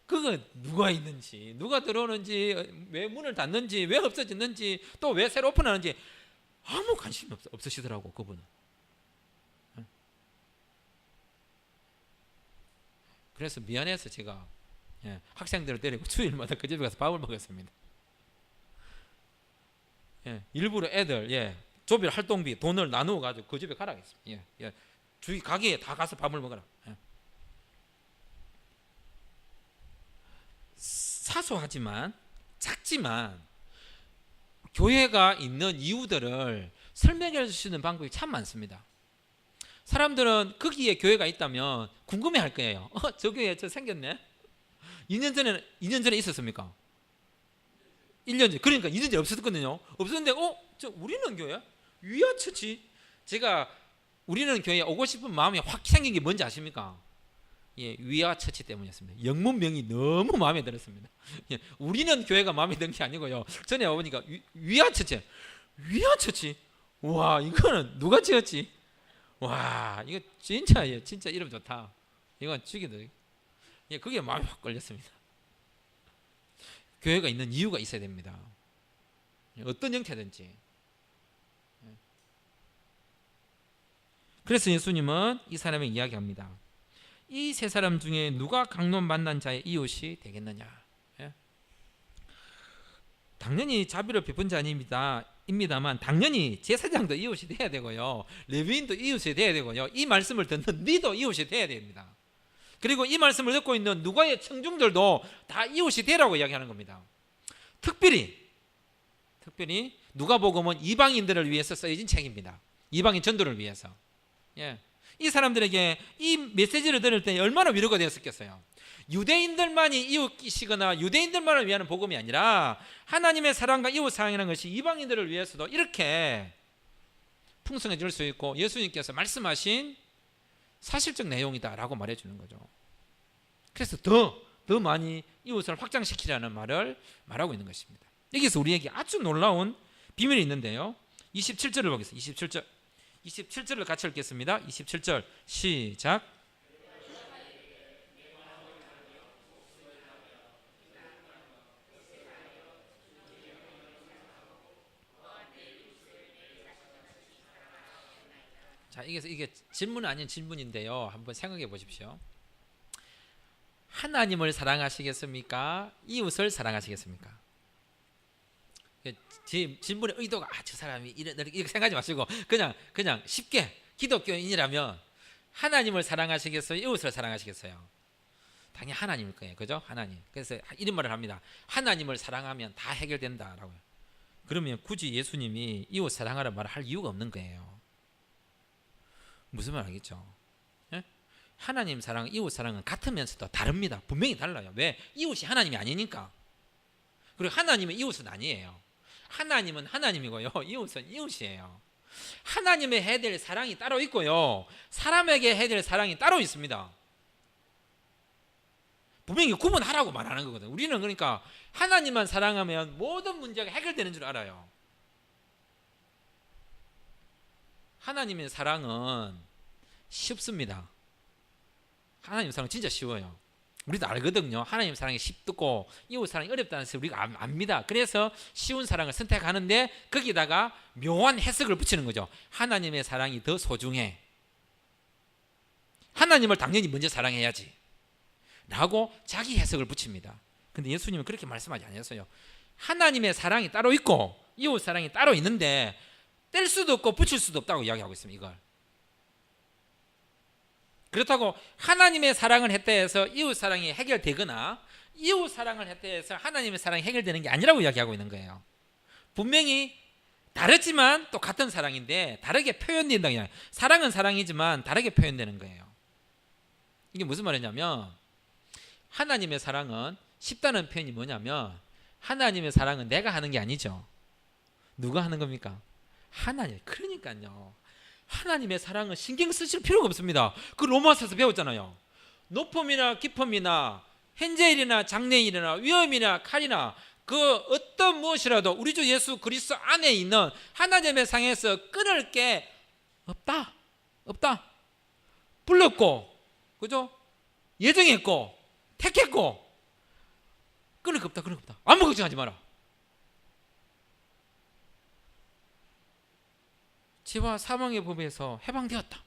[SPEAKER 1] 그거 누가 있는지, 누가 들어오는지, 왜 문을 닫는지, 왜 없어졌는지, 또 왜 새로 오픈하는지 아무 관심이 없으시더라고, 그분은. 그래서 미안해서 제가 학생들을 데리고 주일마다 그 집에 가서 밥을 먹었습니다. 일부러 애들 조별 활동비 돈을 나누어 가지고 그 집에 가라 했습니다. 주위 가게에 다 가서 밥을 먹어라. 사소하지만 작지만 교회가 있는 이유들을 설명해 주시는 방법이 참 많습니다. 사람들은 거기에 교회가 있다면 궁금해 할 거예요. 저 교회 저 생겼네. 2년 전에 있었습니까? 1년 전. 그러니까 2년 전에 없었거든요. 없었는데 저 우리는 교회? 위아처치. 제가 우리는 교회에 오고 싶은 마음이 확 생긴 게 뭔지 아십니까? 위아처치 때문이었습니다. 영문명이 너무 마음에 들었습니다. 우리는 교회가 마음에 든 게 아니고요. 전에 와보니까 위아처치. 와, 이거는 누가 지었지? 와, 이거 진짜 이름 좋다. 이건 죽이도. 그게 마음이 확 걸렸습니다. 교회가 있는 이유가 있어야 됩니다. 어떤 형태든지. 그래서 예수님은 이 사람에게 이야기합니다. 이 세 사람 중에 누가 강론 만난 자의 이웃이 되겠느냐? 당연히 자비를 베푼 자입니다만 당연히 제사장도 이웃이 돼야 되고요, 레위인도 이웃이 돼야 되고요, 이 말씀을 듣는 니도 이웃이 돼야 됩니다. 그리고 이 말씀을 듣고 있는 누가의 청중들도 다 이웃이 되라고 이야기하는 겁니다. 특별히 누가복음은 이방인들을 위해서 쓰여진 책입니다. 이방인 전도를 위해서. 이 사람들에게 이 메시지를 들을 때 얼마나 위로가 되었겠어요. 유대인들만이 이웃이시거나 유대인들만을 위한 복음이 아니라 하나님의 사랑과 이웃 사랑이라는 것이 이방인들을 위해서도 이렇게 풍성해질 수 있고 예수님께서 말씀하신 사실적 내용이다라고 말해주는 거죠. 그래서 더 많이 이웃을 확장시키라는 말을 말하고 있는 것입니다. 여기서 우리에게 아주 놀라운 비밀이 있는데요, 27절을 보겠습니다. 27절을 같이 읽겠습니다. 27절 시작. 자, 이게 질문 아닌 질문인데요, 한번 생각해 보십시오. 하나님을 사랑하시겠습니까? 이웃을 사랑하시겠습니까? 질문의 의도가 저 사람이 이렇게 생각하지 마시고 그냥 쉽게 기독교인이라면 하나님을 사랑하시겠어요? 이웃을 사랑하시겠어요? 당연히 하나님일 거예요. 그죠? 하나님. 그래서 이런 말을 합니다. 하나님을 사랑하면 다 해결된다라고요. 그러면 굳이 예수님이 이웃 사랑하라는 말을 할 이유가 없는 거예요. 무슨 말 알겠죠? 하나님 사랑, 이웃 사랑은 같으면서도 다릅니다. 분명히 달라요. 왜? 이웃이 하나님이 아니니까. 그리고 하나님은 이웃은 아니에요. 하나님은 하나님이고요, 이웃은 이웃이에요. 하나님의 해야 될 사랑이 따로 있고요, 사람에게 해야 될 사랑이 따로 있습니다. 분명히 구분하라고 말하는 거거든요. 우리는 그러니까 하나님만 사랑하면 모든 문제가 해결되는 줄 알아요. 하나님의 사랑은 쉽습니다. 하나님 사랑은 진짜 쉬워요. 우리도 알거든요. 하나님 사랑이 쉽고 이웃 사랑이 어렵다는 것을 우리가 압니다. 그래서 쉬운 사랑을 선택하는데 거기다가 묘한 해석을 붙이는 거죠. 하나님의 사랑이 더 소중해. 하나님을 당연히 먼저 사랑해야지 라고 자기 해석을 붙입니다. 근데 예수님은 그렇게 말씀하지 않았어요. 하나님의 사랑이 따로 있고 이웃 사랑이 따로 있는데 뗄 수도 없고 붙일 수도 없다고 이야기하고 있습니다. 이걸. 그렇다고 하나님의 사랑을 했다 해서 이웃 사랑이 해결되거나 이웃 사랑을 했다 해서 하나님의 사랑이 해결되는 게 아니라고 이야기하고 있는 거예요. 분명히 다르지만 또 같은 사랑인데 다르게 표현된다. 그냥 사랑은 사랑이지만 다르게 표현되는 거예요. 이게 무슨 말이냐면 하나님의 사랑은 쉽다는 표현이 뭐냐면 하나님의 사랑은 내가 하는 게 아니죠. 누가 하는 겁니까? 하나님. 그러니까요, 하나님의 사랑은 신경 쓰실 필요가 없습니다. 그 로마서에서 배웠잖아요. 높음이나 깊음이나 현재일이나 장래일이나 위험이나 칼이나 그 어떤 무엇이라도 우리 주 예수 그리스도 안에 있는 하나님의 상에서 끊을 게 없다. 불렀고, 그죠? 예정했고, 택했고, 끊을 게 없다. 아무 걱정하지 마라. 죄와 사망의 법에서 해방되었다.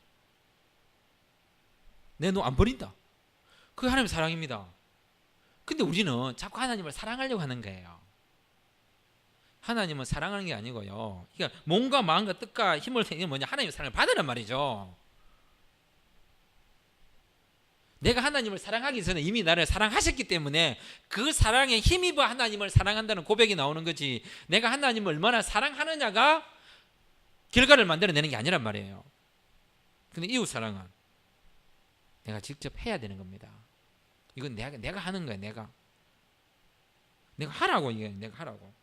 [SPEAKER 1] 내 너 안 버린다. 그게 하나님의 사랑입니다. 근데 우리는 자꾸 하나님을 사랑하려고 하는 거예요. 하나님은 사랑하는 게 아니고요, 그러니까 몸과 마음과 뜻과 힘을 이게 뭐냐, 하나님의 사랑을 받으란 말이죠. 내가 하나님을 사랑하기 전에 이미 나를 사랑하셨기 때문에 그 사랑에 힘입어 하나님을 사랑한다는 고백이 나오는 거지, 내가 하나님을 얼마나 사랑하느냐가 결과를 만들어내는 게 아니란 말이에요. 근데 이웃 사랑은 내가 직접 해야 되는 겁니다. 이건 내가 하는 거야. 내가 하라고. 이게 내가 하라고.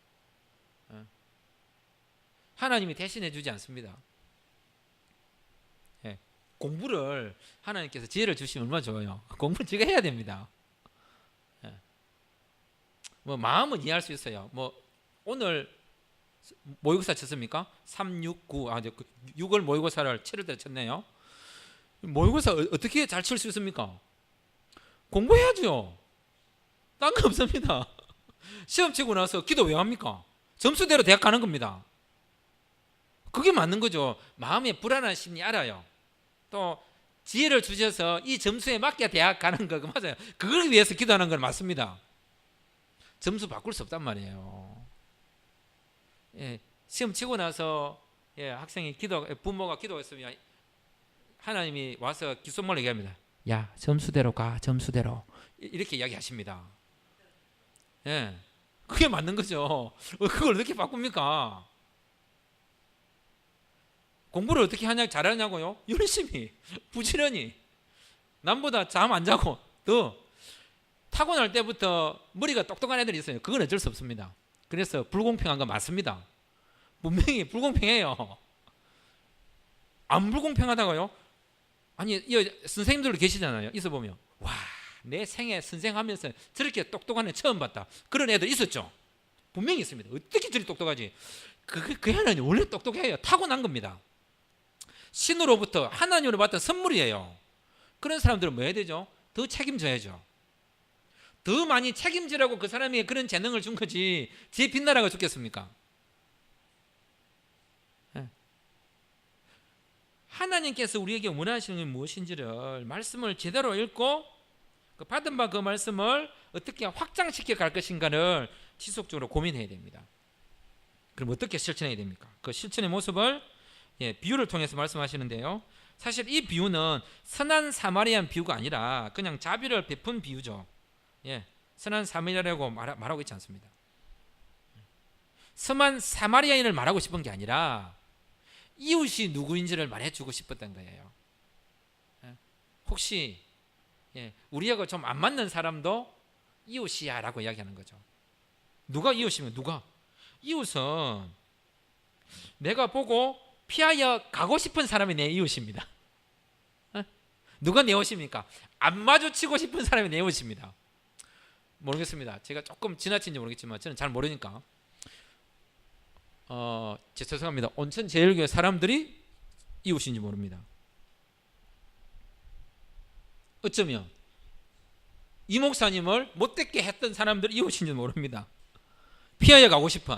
[SPEAKER 1] 하나님이 대신해 주지 않습니다. 공부를 하나님께서 지혜를 주시면 얼마나 좋아요. 공부를 제가 해야 됩니다. 뭐 마음은 이해할 수 있어요. 뭐 오늘 모의고사 쳤습니까? 3, 6, 9 6월 모의고사를 7월 달에 쳤네요. 모의고사 어떻게 잘 칠 수 있습니까? 공부해야죠. 딴 거 없습니다. 시험 치고 나서 기도 왜 합니까? 점수대로 대학 가는 겁니다. 그게 맞는 거죠. 마음의 불안한 심리 알아요. 또 지혜를 주셔서 이 점수에 맞게 대학 가는 거 맞아요. 그걸 위해서 기도하는 건 맞습니다. 점수 바꿀 수 없단 말이에요. 시험 치고 나서 학생이 부모가 기도했으면 하나님이 와서 귓속말로 얘기합니다. 야, 점수대로 가, 점수대로. 이렇게 이야기하십니다. 그게 맞는 거죠. 그걸 어떻게 바꿉니까? 공부를 어떻게 잘하냐고요? 열심히, 부지런히. 남보다 잠 안 자고 더 타고날 때부터 머리가 똑똑한 애들이 있어요. 그건 어쩔 수 없습니다. 그래서 불공평한 건 맞습니다. 분명히 불공평해요. 안 불공평하다고요? 아니, 선생님들도 계시잖아요. 있어 보면 와, 내 생애 선생하면서 저렇게 똑똑한 애 처음 봤다. 그런 애들 있었죠. 분명히 있습니다. 어떻게 저리 똑똑하지? 그 애는 원래 똑똑해요. 타고난 겁니다. 신으로부터 하나님으로 받던 선물이에요. 그런 사람들은 뭐 해야 되죠? 더 책임져야죠. 더 많이 책임지라고 그 사람이 그런 재능을 준 거지 제 빛나라가 죽겠습니까? 하나님께서 우리에게 원하시는 게 무엇인지를 말씀을 제대로 읽고 그 받은 바 그 말씀을 어떻게 확장시켜 갈 것인가를 지속적으로 고민해야 됩니다. 그럼 어떻게 실천해야 됩니까? 그 실천의 모습을 비유를 통해서 말씀하시는데요. 사실 이 비유는 선한 사마리안 비유가 아니라 그냥 자비를 베푼 비유죠. 선한 사마리아라고 말하고 있지 않습니다. 선한 사마리아인을 말하고 싶은 게 아니라 이웃이 누구인지를 말해주고 싶었던 거예요. 혹시 우리하고 좀 안 맞는 사람도 이웃이야 라고 이야기하는 거죠. 누가 이웃이면 누가? 이웃은 내가 보고 피하여 가고 싶은 사람이 내 이웃입니다. 누가 내 이웃입니까? 안 마주치고 싶은 사람이 내 이웃입니다. 모르겠습니다. 제가 조금 지나친지 모르겠지만 저는 잘 모르니까 죄송합니다. 온천제일교회 사람들이 이웃인지 모릅니다. 어쩌면 이 목사님을 못되게 했던 사람들이 이웃인지 모릅니다. 피하여 가고 싶은,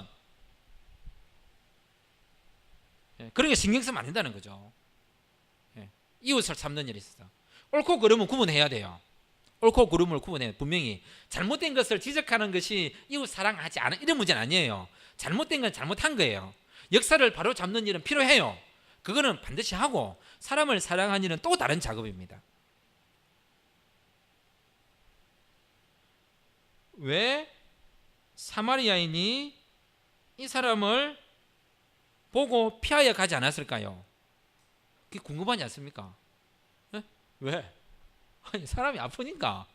[SPEAKER 1] 그런 게 신경 쓰면 안 된다는 거죠. 이웃을 참는 일이 있어. 옳고 그름은 구분해야 돼요. 옳고 그름을 구분해요. 분명히 잘못된 것을 지적하는 것이 이웃 사랑하지 않은 이런 문제는 아니에요. 잘못된 건 잘못한 거예요. 역사를 바로 잡는 일은 필요해요. 그거는 반드시 하고, 사람을 사랑하는 일은 또 다른 작업입니다. 왜 사마리아인이 이 사람을 보고 피하여 가지 않았을까요? 그게 궁금하지 않습니까? 네? 왜? 아니, 사람이 아프니까.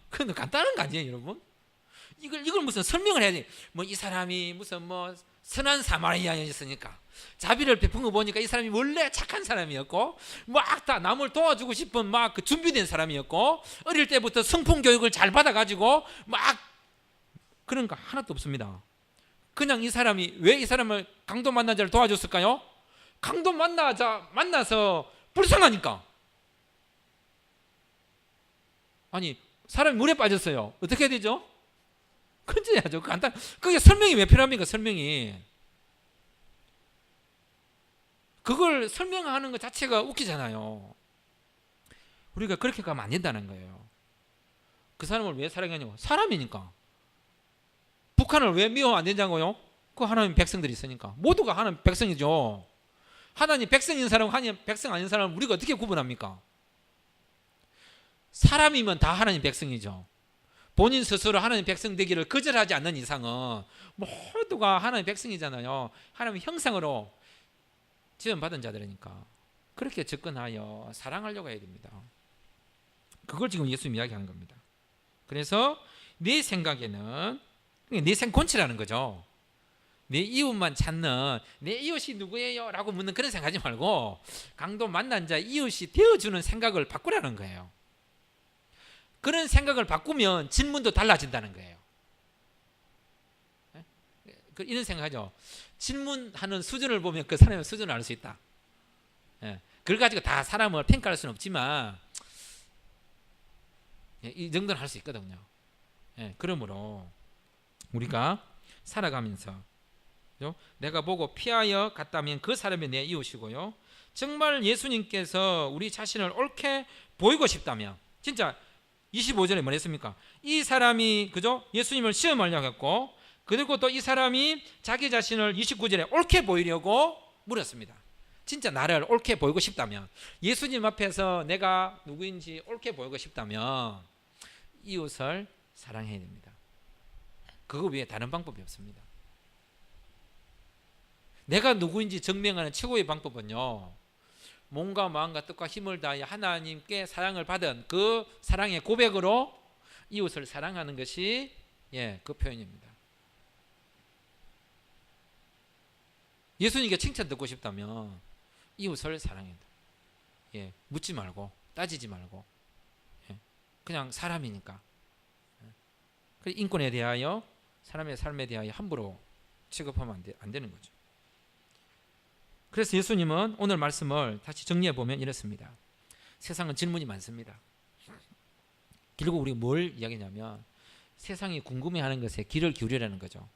[SPEAKER 1] 그건 간단한 거 아니에요, 여러분? 이걸 무슨 설명을 해야 돼. 뭐 이 사람이 무슨 뭐 선한 사마리아인이었으니까 자비를 베푼 거 보니까 이 사람이 원래 착한 사람이었고, 막 다 남을 도와주고 싶은 막 그 준비된 사람이었고, 어릴 때부터 성품 교육을 잘 받아가지고 막 그런 거 하나도 없습니다. 그냥 이 사람이 왜 이 사람을 강도 만난 자를 도와줬을까요? 강도 만나서 불쌍하니까. 아니, 사람이 물에 빠졌어요. 어떻게 해야 되죠? 건져야죠. 그게 설명이 왜 필요합니까? 설명이. 그걸 설명하는 것 자체가 웃기잖아요. 우리가 그렇게 가면 안 된다는 거예요. 그 사람을 왜 사랑하냐고. 사람이니까. 북한을 왜 미워하면 안 된다고요? 그 하나님 백성들이 있으니까. 모두가 하나님 백성이죠. 하나님 백성인 사람과 하나님 백성 아닌 사람을 우리가 어떻게 구분합니까? 사람이면 다 하나님 백성이죠. 본인 스스로 하나님 백성 되기를 거절하지 않는 이상은 모두가 하나님 백성이잖아요. 하나님 형상으로 지원받은 자들이니까. 그렇게 접근하여 사랑하려고 해야 됩니다. 그걸 지금 예수님 이야기하는 겁니다. 그래서 내 생각에는 내 생곤치라는 거죠. 내 이웃만 찾는, 내 이웃이 누구예요? 라고 묻는 그런 생각하지 말고 강도 만난 자 이웃이 되어주는 생각을 바꾸라는 거예요. 그런 생각을 바꾸면 질문도 달라진다는 거예요. 이런 생각하죠. 질문하는 수준을 보면 그 사람의 수준을 알 수 있다. 그걸 가지고 다 사람을 평가할 수는 없지만 이 정도는 할 수 있거든요. 그러므로 우리가 살아가면서 내가 보고 피하여 갔다면 그 사람이 내 이웃이고요. 정말 예수님께서 우리 자신을 옳게 보이고 싶다면, 진짜 25절에 뭐랬습니까? 이 사람이 그죠? 예수님을 시험하려고 했고, 그리고 또 이 사람이 자기 자신을 29절에 옳게 보이려고 물었습니다. 진짜 나를 옳게 보이고 싶다면, 예수님 앞에서 내가 누구인지 옳게 보이고 싶다면 이웃을 사랑해야 됩니다. 그거 외에 다른 방법이 없습니다. 내가 누구인지 증명하는 최고의 방법은요, 몸과 마음과 뜻과 힘을 다해 하나님께 사랑을 받은 그 사랑의 고백으로 이웃을 사랑하는 것이 그 표현입니다. 예수님께 칭찬 듣고 싶다면 이웃을 사랑해야 돼. 묻지 말고 따지지 말고 그냥 사람이니까. 인권에 대하여, 사람의 삶에 대하여 함부로 취급하면 안 되는 거죠. 그래서 예수님은 오늘 말씀을 다시 정리해 보면 이렇습니다. 세상은 질문이 많습니다. 결국 우리가 뭘 이야기냐면 세상이 궁금해하는 것에 귀를 기울이라는 거죠.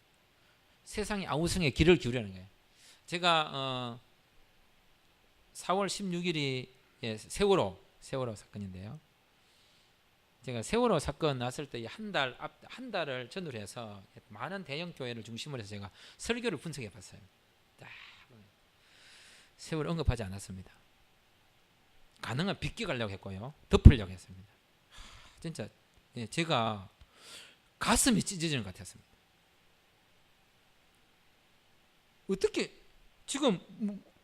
[SPEAKER 1] 세상의 아우성에 귀를 기울이라는 거예요. 제가 4월 16일이 세월호 사건인데요. 제가 세월호 사건 났을 때 한 달을 전후로 해서 많은 대형 교회를 중심으로 해서 제가 설교를 분석해 봤어요. 세월호 언급하지 않았습니다. 가능한 빗기 가려고 했고요. 덮으려고 했습니다. 진짜 제가 가슴이 찢어지는 것 같았습니다. 어떻게 지금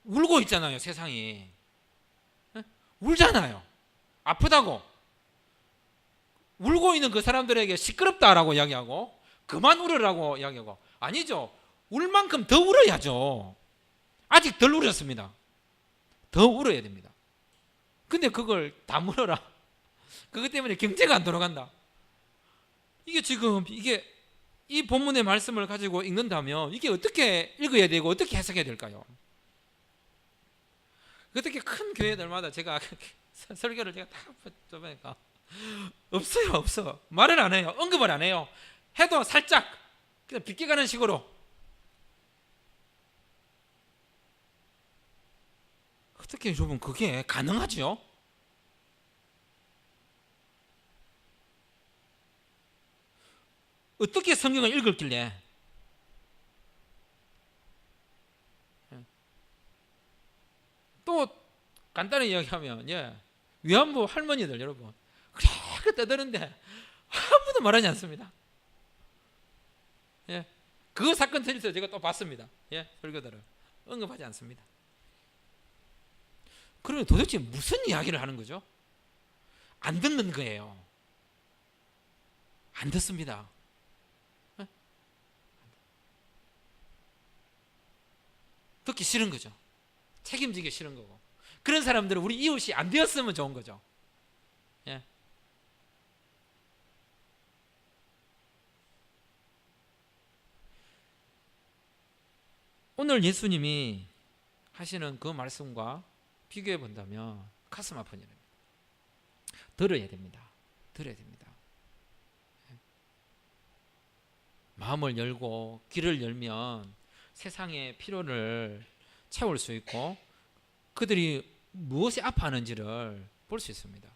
[SPEAKER 1] 울고 있잖아요. 세상이 울잖아요. 아프다고 울고 있는 그 사람들에게 시끄럽다라고 이야기하고, 그만 울으라고 이야기하고, 아니죠. 울 만큼 더 울어야죠. 아직 덜 울었습니다. 더 울어야 됩니다. 근데 그걸 다 물어라. 그것 때문에 경제가 안 돌아간다. 이게 지금 이 본문의 말씀을 가지고 읽는다면 이게 어떻게 읽어야 되고 어떻게 해석해야 될까요? 어떻게 큰 교회들마다 제가 설교를 제가 다 해보니까 없어. 말을 안 해요. 언급을 안 해요. 해도 살짝 그냥 비껴가는 식으로. 어떻게 여러분 그게 가능하죠? 어떻게 성경을 읽었길래? 또 간단히 이야기하면 위안부 할머니들 여러분 그렇게 떠드는데 아무도 말하지 않습니다. 그 사건 터져서 제가 또 봤습니다. 설교들을 언급하지 않습니다. 그러면 도대체 무슨 이야기를 하는 거죠? 안 듣는 거예요. 안 듣습니다. 듣기 싫은 거죠. 책임지기 싫은 거고. 그런 사람들은 우리 이웃이 안 되었으면 좋은 거죠. 오늘 예수님이 하시는 그 말씀과 비교해 본다면 가슴 아픈 일입니다. 들어야 됩니다. 마음을 열고 귀를 열면 세상의 필요를 채울 수 있고 그들이 무엇에 아파하는지를 볼 수 있습니다.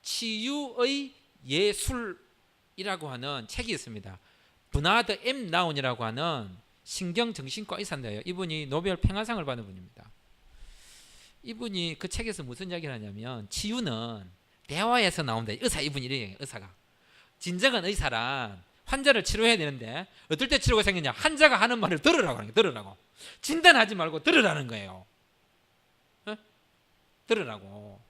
[SPEAKER 1] 치유의 예술이라고 하는 책이 있습니다. 버나드 M. 나운이라고 하는 신경정신과 의사인데요. 이분이 노벨 평화상을 받은 분입니다. 이분이 그 책에서 무슨 이야기를 하냐면 치유는 대화에서 나온다. 이분이 이래요. 의사가 진정한 의사란 환자를 치료해야 되는데 어떨 때 치료가 생기냐, 환자가 하는 말을 들으라고 하는 거예요. 들으라고. 진단하지 말고 들으라는 거예요. 들으라고.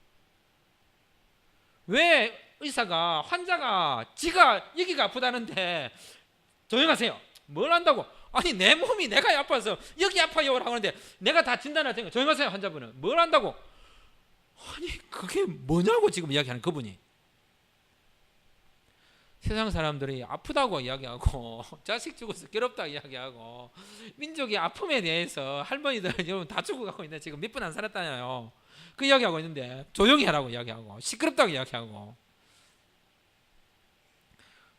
[SPEAKER 1] 왜 의사가 환자가 지가 여기가 아프다는데 조용하세요. 뭘 한다고? 아니 내 몸이 내가 아파서 여기 아파요라고 하는데 내가 다 진단할 테니까 조용하세요. 환자분은 뭘 한다고? 아니 그게 뭐냐고 지금 이야기하는 그분이. 세상 사람들이 아프다고 이야기하고 자식 죽어서 괴롭다고 이야기하고 민족의 아픔에 대해서 할머니들 여러분 다 죽어가고 있는데 지금 몇 분 안 살았다냐요. 그 이야기하고 있는데 조용히 하라고 이야기하고 시끄럽다고 이야기하고.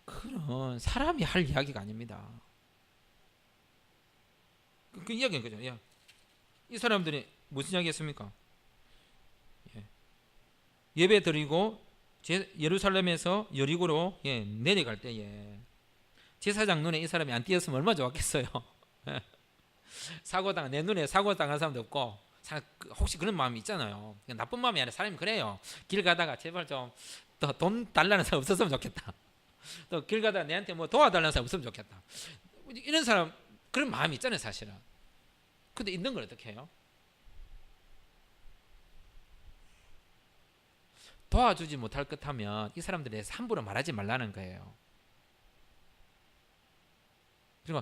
[SPEAKER 1] 그런 사람이 할 이야기가 아닙니다. 그 이야기는 그죠. 이 사람들이 무슨 이야기 했습니까? 예배 드리고 예루살렘에서 여리고로 내려갈 때에 제사장 눈에 이 사람이 안 띄었으면 얼마나 좋았겠어요. 내 눈에 사고 당한 사람도 없고 혹시 그런 마음이 있잖아요. 나쁜 마음이 아니라 사람이 그래요. 길 가다가 제발 좀 더 돈 달라는 사람 없었으면 좋겠다. 또 길 가다가 내한테 뭐 도와달라는 사람 없으면 좋겠다. 이런 사람 그런 마음이 있잖아요 사실은. 근데 있는 걸 어떻게 해요? 도와주지 못할 것 하면 이 사람들에 대해서 함부로 말하지 말라는 거예요. 그리고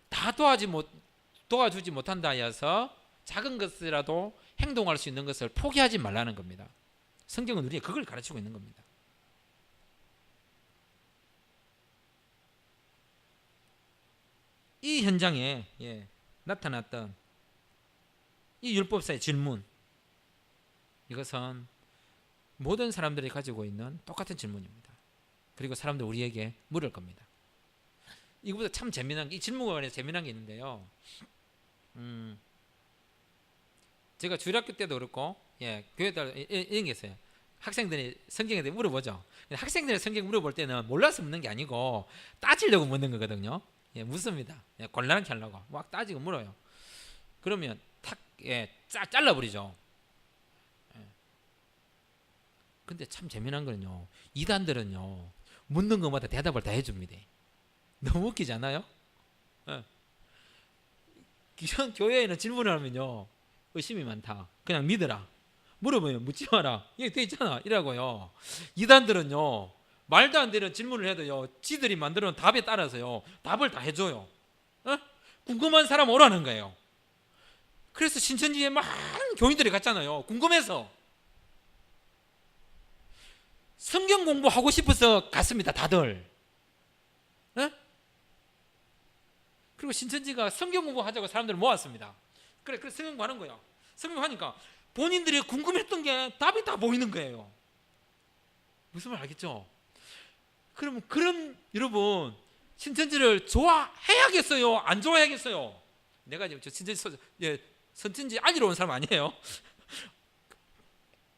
[SPEAKER 1] 다 도와주지 못한다 해서 작은 것이라도 행동할 수 있는 것을 포기하지 말라는 겁니다. 성경은 우리에게 그걸 가르치고 있는 겁니다. 이 현장에 나타났던 이 율법사의 질문, 이것은 모든 사람들이 가지고 있는 똑같은 질문입니다. 그리고 사람들 우리에게 물을 겁니다. 이거보다 참 재미난 이 질문과 관해서 재미난 게 있는데요. 제가 주일학교 때도 그렇고 교회들 이런 게 있어요. 학생들이 성경에 대해 물어보죠. 학생들이 성경 물어볼 때는 몰라서 묻는 게 아니고 따지려고 묻는 거거든요. 묻습니다. 곤란하게 하려고 막 따지고 물어요. 그러면 탁 잘라버리죠. 근데 참 재미난 거는요, 이단들은요 묻는 것마다 대답을 다 해줍니다. 너무 웃기지 않아요? 기존 교회에는 질문을 하면요 의심이 많다, 그냥 믿어라, 물어보면 묻지 마라, 여기 돼 있잖아 이라고요. 이단들은요 말도 안 되는 질문을 해도요, 지들이 만들어 놓은 답에 따라서요, 답을 다 해줘요. 궁금한 사람 오라는 거예요. 그래서 신천지에 많은 교인들이 갔잖아요. 궁금해서. 성경 공부하고 싶어서 갔습니다, 다들. 그리고 신천지가 성경 공부하자고 사람들을 모았습니다. 그래 성경 공부하는 거예요. 성경 공부하니까 본인들이 궁금했던 게 답이 다 보이는 거예요. 무슨 말 알겠죠? 그럼 여러분, 신천지를 좋아해야겠어요? 안 좋아해야겠어요? 내가 지금 선천지 알리러 온 사람 아니에요?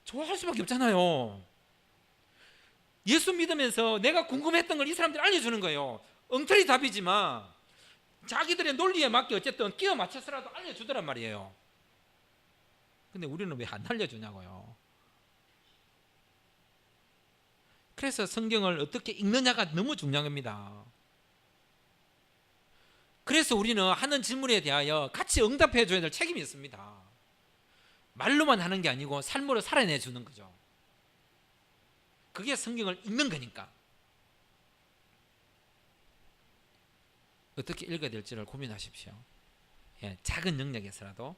[SPEAKER 1] 좋아할 수밖에 없잖아요. 예수 믿으면서 내가 궁금했던 걸 이 사람들이 알려주는 거예요. 엉터리 답이지만 자기들의 논리에 맞게 어쨌든 끼워 맞춰서라도 알려주더란 말이에요. 근데 우리는 왜 안 알려주냐고요. 그래서 성경을 어떻게 읽느냐가 너무 중요한 겁니다. 그래서 우리는 하는 질문에 대하여 같이 응답해 줘야 될 책임이 있습니다. 말로만 하는 게 아니고 삶으로 살아내 주는 거죠. 그게 성경을 읽는 거니까. 어떻게 읽어야 될지를 고민하십시오. 작은 영역에서라도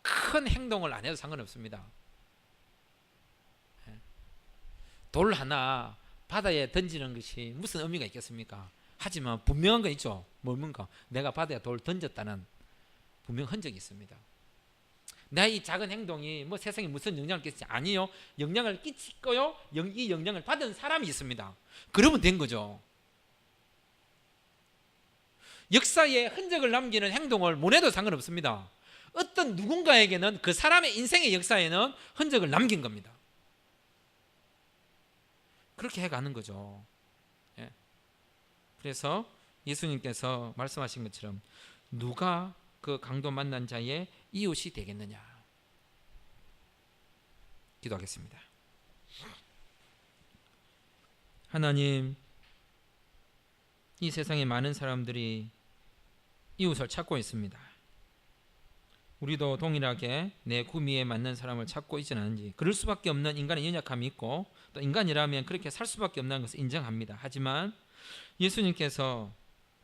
[SPEAKER 1] 큰 행동을 안 해도 상관없습니다. 돌 하나 바다에 던지는 것이 무슨 의미가 있겠습니까? 하지만 분명한 건 있죠. 뭡니까? 내가 바다에 돌 던졌다는 분명 흔적이 있습니다. 내 이 작은 행동이 뭐 세상에 무슨 영향을 끼치지? 아니요. 영향을 끼치고요. 이 영향을 받은 사람이 있습니다. 그러면 된 거죠. 역사에 흔적을 남기는 행동을 못 해도 상관없습니다. 어떤 누군가에게는 그 사람의 인생의 역사에는 흔적을 남긴 겁니다. 그렇게 해가는 거죠. 그래서 예수님께서 말씀하신 것처럼 누가 그 강도 만난 자의 이웃이 되겠느냐. 기도하겠습니다. 하나님, 이 세상에 많은 사람들이 이웃을 찾고 있습니다. 우리도 동일하게 내 구미에 맞는 사람을 찾고 있지는 않은지, 그럴 수밖에 없는 인간의 연약함이 있고 또 인간이라면 그렇게 살 수밖에 없는 것을 인정합니다. 하지만 예수님께서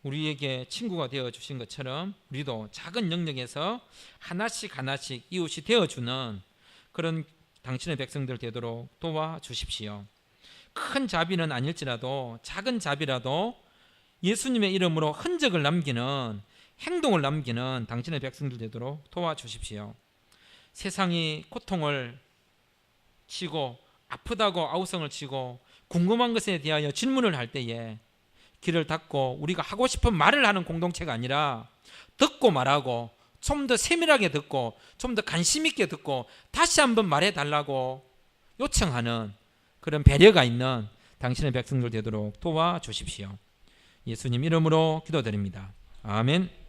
[SPEAKER 1] 우리에게 친구가 되어주신 것처럼 우리도 작은 영역에서 하나씩 이웃이 되어주는 그런 당신의 백성들 되도록 도와주십시오. 큰 자비는 아닐지라도 작은 자비라도 예수님의 이름으로 흔적을 남기는, 행동을 남기는 당신의 백성들 되도록 도와주십시오. 세상이 고통을 치고 아프다고 아우성을 치고 궁금한 것에 대하여 질문을 할 때에 귀를 닫고 우리가 하고 싶은 말을 하는 공동체가 아니라 듣고 말하고 좀 더 세밀하게 듣고 좀 더 관심 있게 듣고 다시 한번 말해달라고 요청하는 그런 배려가 있는 당신의 백성들 되도록 도와주십시오. 예수님 이름으로 기도드립니다. 아멘.